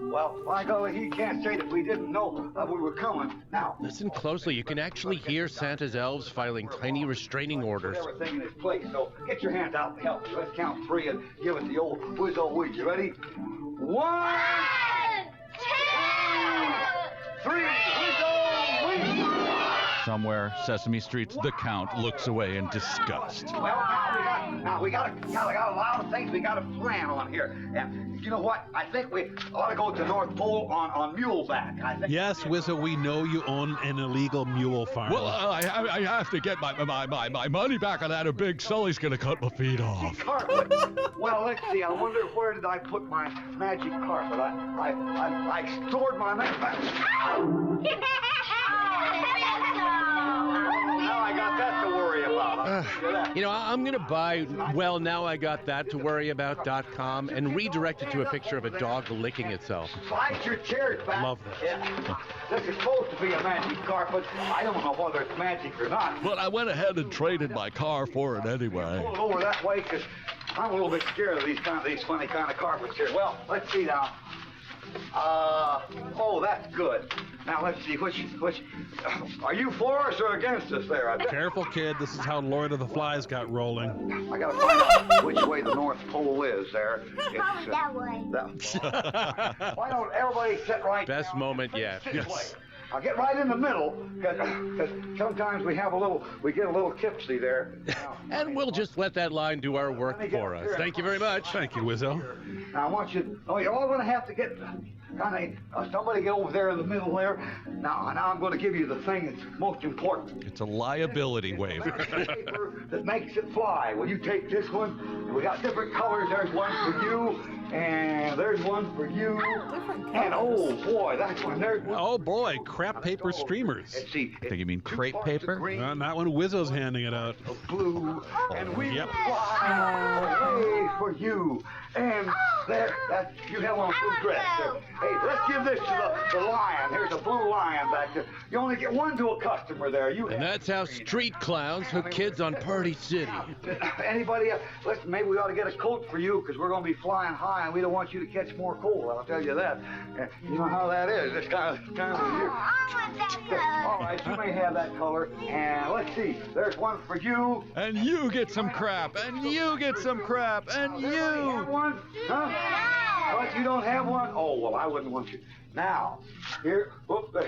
Well, by golly, he can't say that we didn't know that we were coming. Now, Listen closely. You can actually hear Santa's elves filing tiny restraining orders. everything in its place. So get your hands out and help me. Let's count 3 and give it the old whiz-o whiz. You ready? 1, 2, 3. Whiz-o whiz. Somewhere, Sesame Street's The Count looks away in disgust. Well, now we got a lot of things we got to plan on here. And you know what? I think we ought to go to North Pole on muleback. I think. Yes, Wizzo, we know you own an illegal mule farm. Well, I have to get my money back on that, or Big Sully's gonna cut my feet off. Carpet. Well, let's see. I wonder where did I put my magic carpet? I stored my magic. Now I got that to worry about. You know, I'm going to buy Well Now I Got That to Worry About.com and redirect it to a picture of a dog licking itself. Slide your chairs back. Love that. Yeah. This is supposed to be a magic carpet. I don't know whether it's magic or not. But I went ahead and traded my car for it anyway. Pull it over that way, because I'm a little bit scared of these funny kind of carpets here. Well, let's see now. Oh, that's good. Now let's see, which are you for us or against us there? Careful, kid. This is how Lord of the Flies got rolling. I gotta find out which way the North Pole is there. Probably that way. Why don't everybody sit right Best down moment and yet. face this way? I'll get right in the middle, because sometimes we get a little tipsy there. And we'll just let that line do our work for us. Thank you very much. Thank you, Wizzo. Now I want you. Oh, you're all going to have to get somebody get over there in the middle there. Now I'm going to give you the thing that's most important. It's a liability waiver. Paper that makes it fly. Will you take this one? We got different colors. There's one for you, and there's one for you. And oh boy, that's one. There's one. Oh boy, crap paper streamers. Let's see. I think you mean crepe paper? Not when Wizzo's handing it out. Blue, and we Yep. fly away for you. And there, you have on a blue dress. Hey, let's give this to the lion. There's a blue lion back there. You only get one to a customer there. And that's how street clowns hook kids on Party City. Anybody else? Listen, maybe we ought to get a coat for you, because we're going to be flying high, and we don't want you to catch more cold. I'll tell you that. You know how that is. It's kind of I want that color. all right, you may have that color. And let's see. There's one for you. And you get some crap, and you get some crap, and Does everybody have you. one? Huh? But you don't have one? Oh, well, I wouldn't want you. Now, here, whoop, that's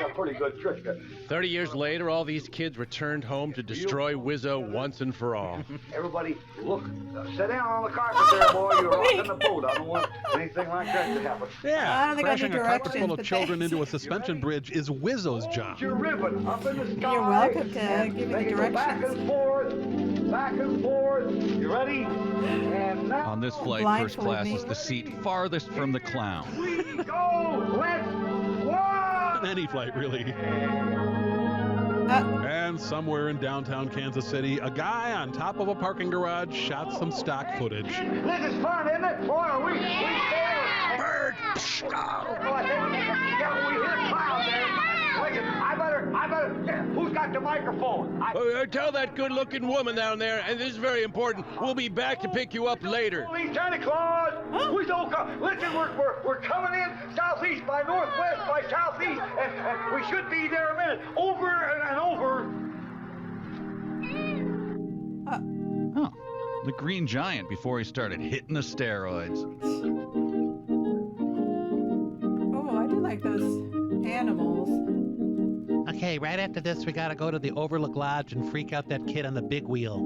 a pretty good trick. 30 years later, all these kids returned home to destroy Wizzo once and for all. Everybody, look, sit down on the carpet there, boy. You're rocking the boat. I don't want anything like that to happen. I Yeah, don't think I crashing need a carpet full directions, of but children thanks. into a suspension bridge is Wizzo's job. Your ribbon up in the sky. You're welcome to and give me they the go back directions. and forth. back and forth. You ready? And now On this flight, first Blindfold class me. is the seat farthest from the clown. we go. Let's fly. On any flight, really. Uh, And somewhere in downtown Kansas City, a guy on top of a parking garage shot some stock footage. This is fun, isn't it? Boy, we stay. Bird. Yeah, we hear cloud there. Listen, I better. Who's got the microphone? Tell that good-looking woman down there, and this is very important, we'll be back to pick you up later. Holy Santa Claus! We don't come. Listen, we're coming in southeast by northwest by southeast, and we should be there a minute. Over and over. Oh, the Green Giant before he started hitting the steroids. oh, I do like those animals. Okay, right after this, we gotta go to the Overlook Lodge and freak out that kid on the big wheel.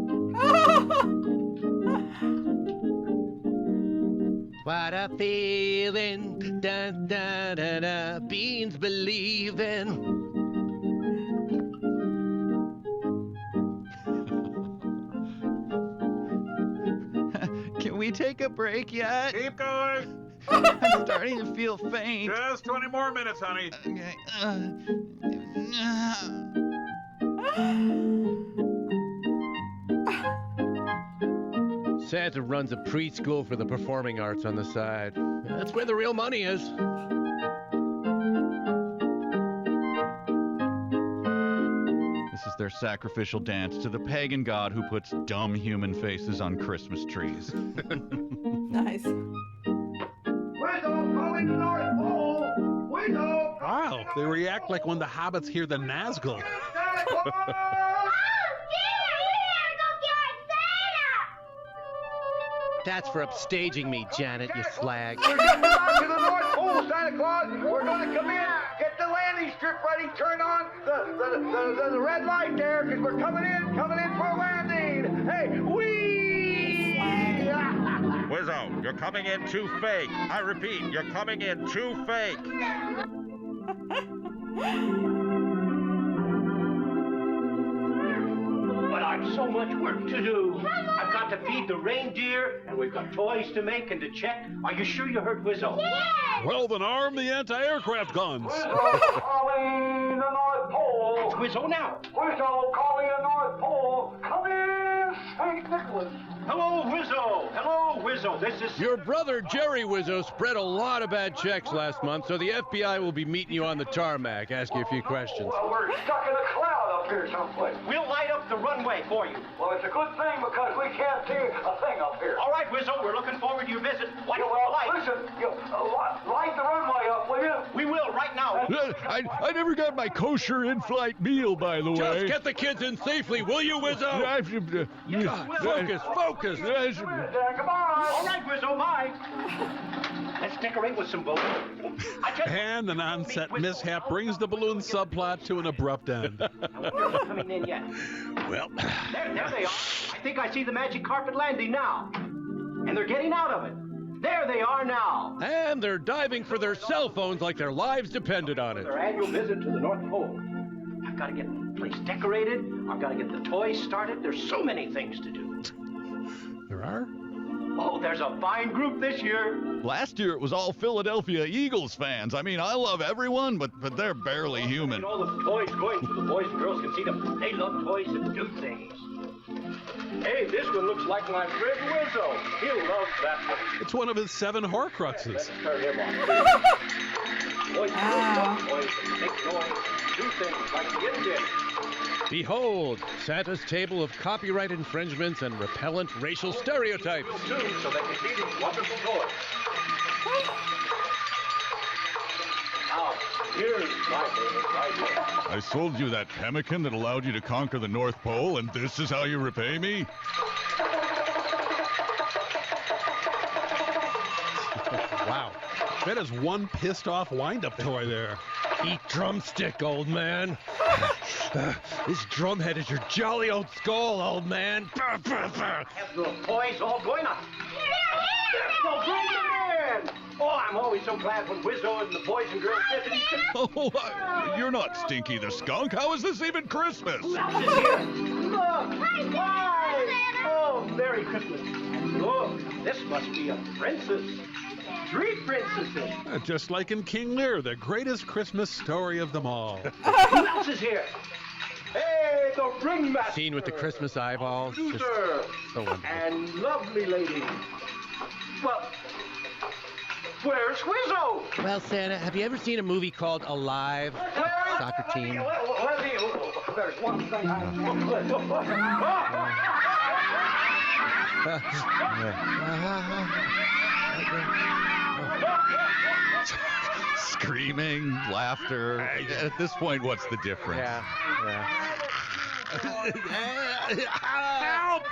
What a feeling, da da da da, beans believing. Can we take a break yet? Keep going. I'm starting to feel faint. Just 20 more minutes, honey. Okay. Santa runs a preschool for the performing arts on the side. That's where the real money is. This is their sacrificial dance to the pagan god who puts dumb human faces on Christmas trees. Nice. Whistle calling the North Pole. Whistle. Wow, they react like when the hobbits hear the Nazgul. Santa Claus. That's for upstaging me, Janet, you slag. We're getting back to the North Pole, Santa Claus. We're going to come in, get the landing strip ready, turn on the red light there, because we're coming in for a landing. Hey, wee! Wizzo, you're coming in too fake. I repeat, you're coming in too fake. But I've so much work to do. I've got to feed the reindeer, and we've got toys to make and to check. Are you sure you heard Wizzo? Well, then arm the anti-aircraft guns. Whistle calling the North Pole. That's Wizzo now. Whistle calling the North Pole. Come in, St. Nicholas. Hello, Wizzo. Hello, Wizzo. This is... Your brother Jerry Wizzo spread a lot of bad checks last month, so the FBI will be meeting you on the tarmac, ask you a few questions. Well, we're stuck in a cloud up here someplace. We'll light up the runway for you. Well, it's a good thing because we can't see a thing up here. All right, Wizzo, we're looking forward to your visit. What Yeah, do well, you like? listen, light the runway up, will you? We will right now. I never got my kosher in-flight meal, by the way. Just get the kids in safely, will you, Wizzo? Focus. Come on. All right, Wizzo, bye. Let's decorate with some balloons. And an on-set mishap brings the balloon subplot to an abrupt end. They're not coming in yet. Well, There they are. I think I see the magic carpet landing now. And they're getting out of it. There they are now. and they're diving for their cell phones like their lives depended on it. Their annual visit to the North Pole. I've got to get the place decorated. I've got to get the toys started. There's so many things to do. There are? Oh, there's a fine group this year. Last year it was all Philadelphia Eagles fans. I mean, I love everyone, but they're barely human. And all the toys going so the boys and girls can see them. They love toys and do things. Hey, this one looks like my friend Wizzo. He'll love that one. It's one of his 7 Horcruxes. Let's turn him on. Boys and girls love toys and make noise, do things like the Indian. Behold, Santa's table of copyright infringements and repellent racial stereotypes. Soon, so they can see these wonderful toys. Now, here's my favorite right here. I sold you that pemmican that allowed you to conquer the North Pole, and this is how you repay me? Wow. That is one pissed-off wind-up toy there. Eat drumstick, old man. This drumhead is your jolly old skull, old man. Have the toys all going on. Well, bring them in! Oh, I'm always so glad when Wizzo and the boys and girls visit each other. Oh, you're not Stinky the Skunk. How is this even Christmas? Mouse is here. Look! Why? Oh, Merry Christmas. Look, this must be a princess. 3 princesses. Just like in King Lear, the greatest Christmas story of them all. Who else is here? Hey, the ringmaster. Scene with the Christmas eyeballs. Just Producer. so wonderful. And lovely lady. Well, where's Wizzo? Well, Santa, have you ever seen a movie called Alive? Soccer team. There's one thing Screaming, laughter. At this point, what's the difference? Help!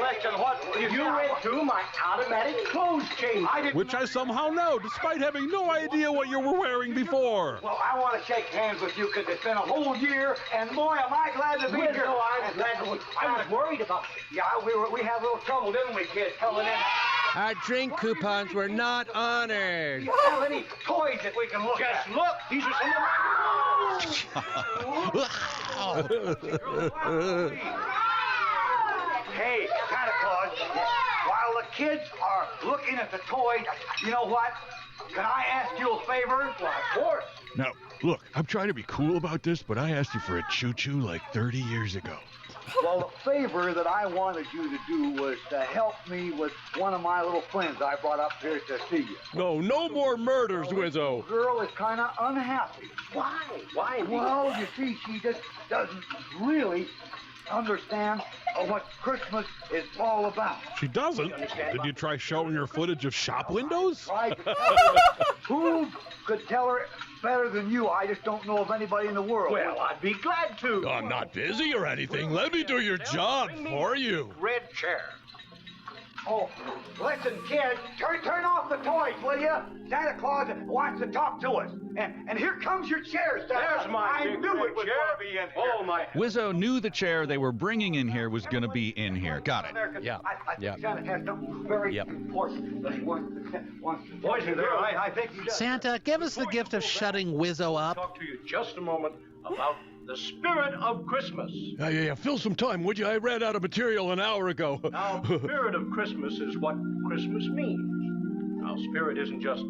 Listen, what you went through my automatic clothes change. Which I somehow know, despite having no idea what you were wearing before. Well, I want to shake hands with you because it's been a whole year, and boy, am I glad to be here. No, I'm glad to. I was worried about you. Yeah, we had a little trouble, didn't we, kids, coming in? Our drink coupons were not honored. Do you have any toys that we can look at? Just look, these are some of my Hey, Santa Claus, while the kids are looking at the toys, you know what? Can I ask you a favor? Well, of course. Now, look, I'm trying to be cool about this, but I asked you for a choo-choo like 30 years ago. Well, the favor that I wanted you to do was to help me with one of my little friends I brought up here to see you. No more murders, Wizzo. The girl is kind of unhappy. Why? Why? Well, you see, she just doesn't really understand what Christmas is all about. She doesn't? Did you try showing her footage of shop windows? Right. Who could tell her better than you? I just don't know of anybody in the world. Well, I'd be glad to. I'm not busy or anything. Let me do your job for you. Red chair. Oh, listen, kids, turn off the toys, will you? Santa Claus wants to talk to us. And here comes your chair, Santa. There's my I big knew red it was chair. going to be in here. Oh, my. Wizzo knew the chair they were bringing in here was going to be in here. Got it. Yeah. I think Santa has something very important. Boys and girls, I think he does. Santa, give us the gift of shutting Wizzo up. Talk to you just a moment about the spirit of Christmas. Yeah. Fill some time, would you? I ran out of material an hour ago. Now, the spirit of Christmas is what Christmas means. Now, spirit isn't just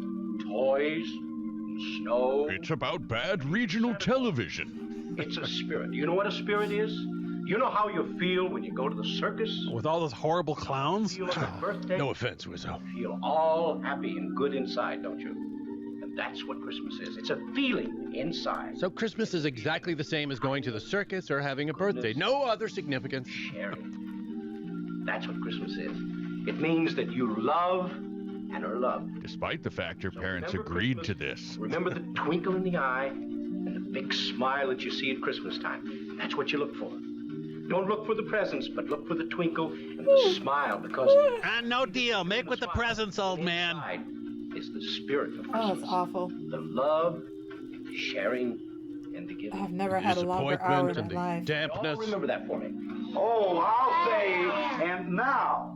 toys, and snow. It's about bad regional television. It's a spirit. You know what a spirit is? You know how you feel when you go to the circus? With all those horrible clowns? Feel on your birthday? No offense, Wizzo. Feel all happy and good inside, don't you? And that's what Christmas is. It's a feeling inside. So Christmas is exactly the same as going to the circus or having a birthday. No other significance. Sharing. That's what Christmas is. It means that you love and are loved. Despite the fact your parents remember agreed Christmas. to this. Remember the twinkle in the eye and the big smile that you see at Christmas time. That's what you look for. Don't look for the presents, but look for the twinkle and the smile, because No deal. Make with the presents, old man. inside is the spirit of Christmas. Oh, it's awful. The love, the sharing, and the giving. I've never had a longer hour in my life. All remember that for me. Oh, I'll say, and now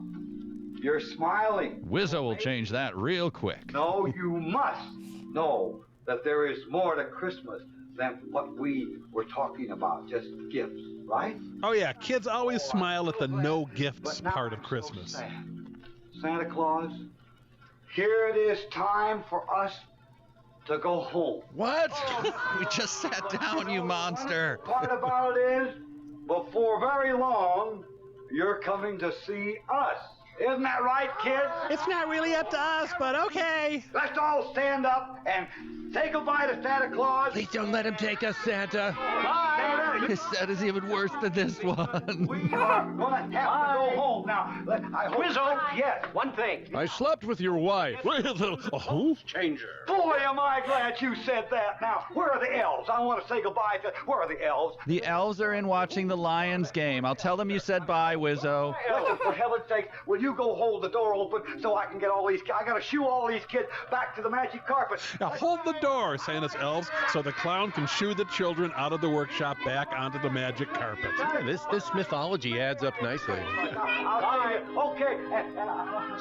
you're smiling. Wizzo will change that real quick. No, you must know that there is more to Christmas than what we were talking about, just gifts, right? Oh yeah, kids always smile at the no gifts But now part of I'm so Christmas. sad. Santa Claus, here it is time for us to go home. What? We just sat down, you monster. Part about it is, before very long, you're coming to see us. Isn't that right, kids? It's not really up to us, but okay. Let's all stand up and say goodbye to Santa Claus. Please don't let him take us, Santa. Santa, This set is even worse than this one. we are going to have to go home now. I hope. Wizzo, yes, one thing. I slept with your wife. Oh? Changer. Boy, am I glad you said that. Now, where are the elves? I want to say goodbye to. Where are the elves? The elves are in watching the Lions game. I'll tell them you said bye, Wizzo. Listen, for heaven's sake, will you go hold the door open so I can get all these? I gotta shoo all these kids back to the magic carpet. Now hold the door, Santa's elves, so the clown can shoo the children out of the workshop back onto the magic carpet. This mythology adds up nicely. I'll see you. Okay.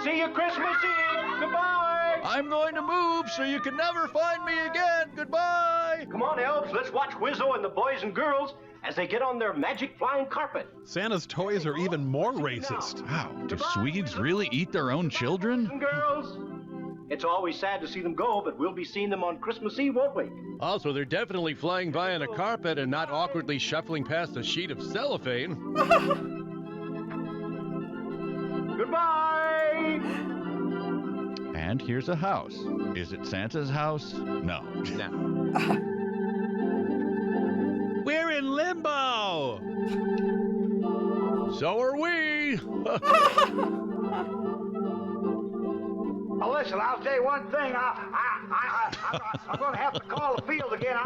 See you Christmas Eve. Goodbye. I'm going to move so you can never find me again. Goodbye. Come on, elves. Let's watch Wizzo and the boys and girls as they get on their magic flying carpet. Santa's toys are even more racist. Wow, do Swedes really eat their own children? Girls, it's always sad to see them go, but we'll be seeing them on Christmas Eve, won't we? Also, they're definitely flying by on a carpet and not awkwardly shuffling past a sheet of cellophane. Goodbye! And here's a house. Is it Santa's house? No. We're in limbo! So are we! Now listen, I'll tell you one thing. I'm going to have to call the field again.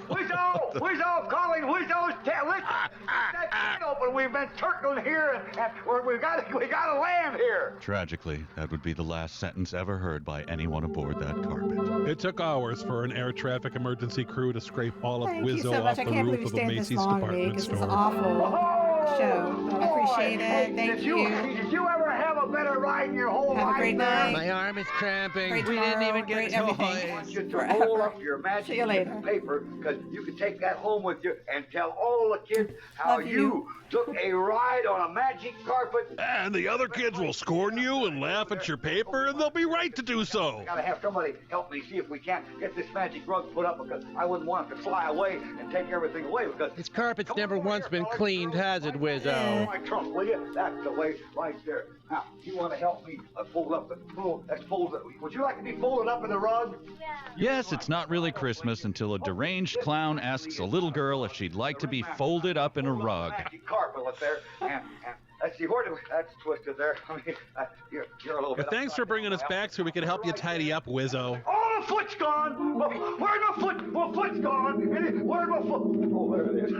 Wizzo, calling Wizzo's tail. Listen, that gate open. We've been circling here, and we got to land here. Tragically, that would be the last sentence ever heard by anyone aboard that carpet. It took hours for an air traffic emergency crew to scrape all of Thank you Wizzo so much. off I the can't believe roof you of the stayed this Macy's long, department because this is store. awful show. I appreciate it. Thank Did you. Did you ever have a better ride in your whole Have a life? great man? night. My arm is cramping. Great We didn't tomorrow. even get Great toys. everything. I want you to Forever. roll up your See magic you piece later. of paper, because you can take that home with you and tell all the kids how Love you you. took a ride on a magic carpet. And the other kids will scorn you and laugh at your paper, and they'll be right to do so. Gotta have somebody help me see if we can't get this magic rug put up, because I wouldn't want it to fly away and take everything away, because This carpet's never once been cleaned, has it, Oh, Wizzo? my trunk, will you? That's the way, right there. Now, you want to help me fold up the let's fold it. Would you like to be folded up in the rug? Yes, it's not really Christmas until a deranged clown asks a little girl if she'd like to be folded up in a rug. Magic carpet up there, and let's see, where do that's twisted there. I mean, you're a little bit. Thanks for bringing us back so we could help you tidy up, Wizzo. Oh, the foot's gone. Where's my foot? My foot's gone. Where's my foot? Oh, there it is.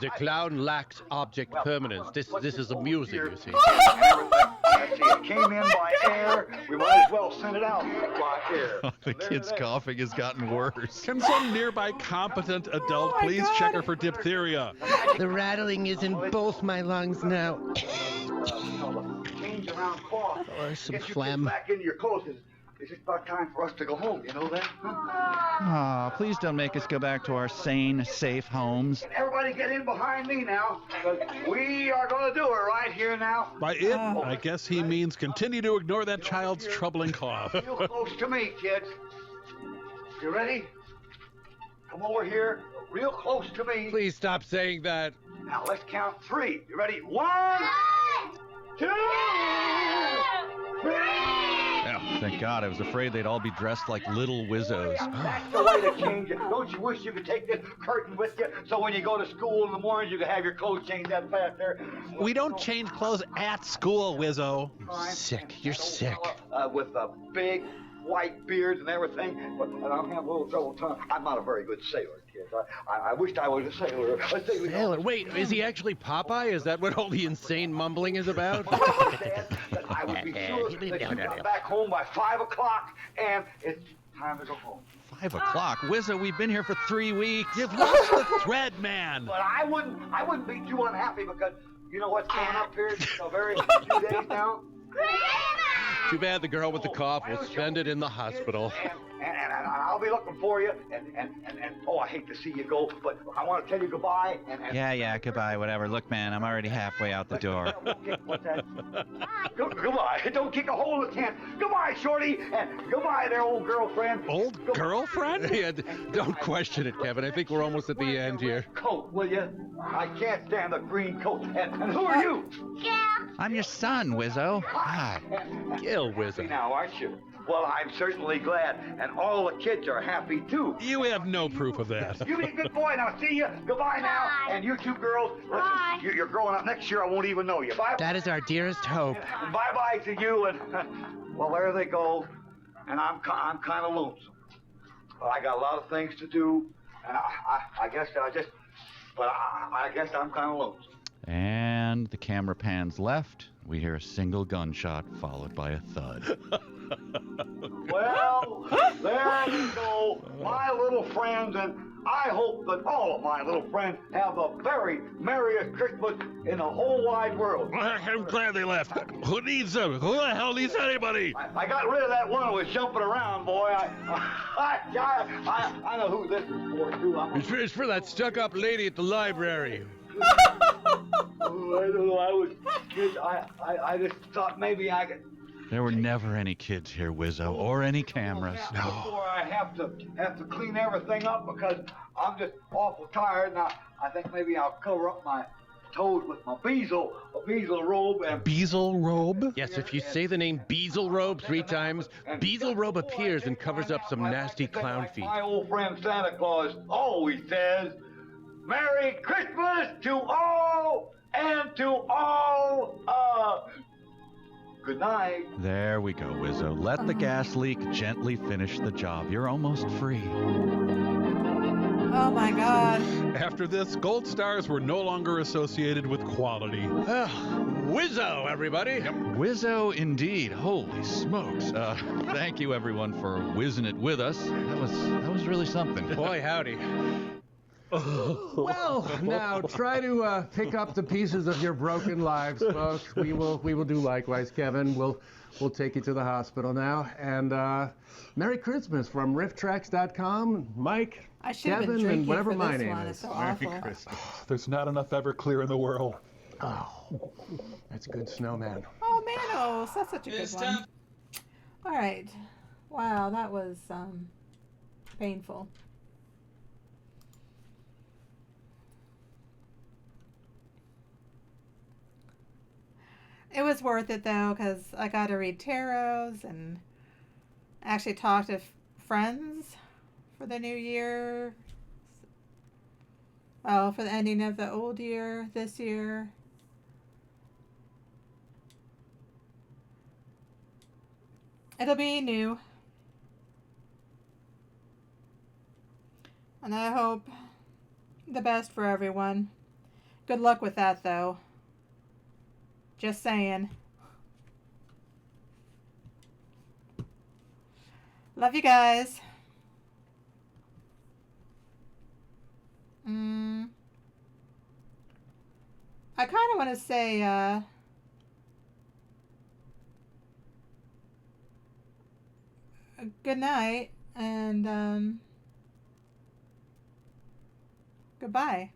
The clown lacks object permanence. This is amusing, you see. Let's see, it came in by air. We might as well send it out by air. The kid's coughing has gotten worse. Can some nearby competent adult please check her for diphtheria? The rattling is in both my lungs now. Change around cloth. Or some Get you phlegm. back into your clothes. It's just about time for us to go home. You know that? Aw, please don't make us go back to our sane, safe homes. Everybody get in behind me now, because we are going to do it right here now. By it, I guess he means continue to ignore that child's troubling cough. Real close to me, kids. You ready? Come over here, real close to me. Please stop saying that. Now let's count 3. You ready? 1, 2, 3. Oh, thank God, I was afraid they'd all be dressed like little Wizzos. That's the way to change it. Don't you wish you could take this curtain with you, so when you go to school in the morning, you can have your clothes changed that fast there? We don't change clothes at school, Wizzo. Sick. You're sick. With a big white beard and everything, but and I'm having a little trouble tongue. I'm not a very good sailor, kids. I wished I was a sailor. Let's see, Sailor, wait, is he actually Popeye? Is that what all the insane mumbling is about? I would be sure that you got back home by 5 o'clock, and it's time to go home. 5 o'clock? Wizzo, we've been here for 3 weeks. You've lost the thread, man. But I wouldn't be too unhappy, because you know what's coming up here in a very few days now? Too bad the girl with the cough will spend it in the hospital. And I'll be looking for you, and oh, I hate to see you go, but I want to tell you goodbye. Yeah, goodbye, whatever. Look, man, I'm already halfway out the door. What's that? Goodbye. Don't kick a hole in the tent. Goodbye, Shorty, and goodbye there, old girlfriend. Old girlfriend? Yeah, don't question it, Kevin. I think we're almost at the end here. Coat, will you? I can't stand the green coat. And who are you? I'm your son, Wizzo. Hi. Gil Wizzo. Happy now, aren't you? Well, I'm certainly glad, and all the kids are happy too. You have no proof of that. You be a good boy now. See you. Goodbye now. And you two girls, listen, you're growing up next year. I won't even know you. Bye. That is our dearest hope. And bye-bye to you. And well, there they go. And I'm kind of lonesome. But I got a lot of things to do, and I guess I guess I'm kind of lonesome. And the camera pans left. We hear a single gunshot followed by a thud. Well, there you go, my little friends, and I hope that all of my little friends have the very merriest Christmas in the whole wide world. I'm glad they left. Who needs them? Who the hell needs anybody? I got rid of that one who was jumping around, boy. I know who this is for, too. It's for that stuck-up lady at the library. Oh, I don't know. I just thought maybe I could. There were never any kids here, Wizzo, or any cameras. Before I have to clean everything up because I'm just awful tired, and I think maybe I'll cover up my toes with my Beazle robe and. Beazle robe? Yes, if you say the name Beazle robe 3 times, Beazle robe appears and covers up some nasty clown feet. My old friend Santa Claus always says, "Merry Christmas to all and to all." Good night. There we go, Wizzo. Let the gas leak gently finish the job. You're almost free. Oh my God. After this, gold stars were no longer associated with quality. Wizzo, everybody. Wizzo indeed. Holy smokes. Thank you everyone for whizzing it with us. That was really something. Boy, howdy. Well, now try to pick up the pieces of your broken lives, folks. We will do likewise, Kevin. We'll take you to the hospital now. And Merry Christmas from rifftracks.com. Mike, I should have been Kevin, drinking and whatever for my this name one. is. It's so awful. There's not enough Everclear in the world. Oh, that's a good snowman. Oh, Manos, that's such a good one. All right. Wow, that was painful. It was worth it though, because I got to read tarots and actually talk to friends for the new year. Well, for the ending of the old year this year. It'll be new. And I hope the best for everyone. Good luck with that though. Just saying. Love you guys. I kind of want to say, good night and, goodbye.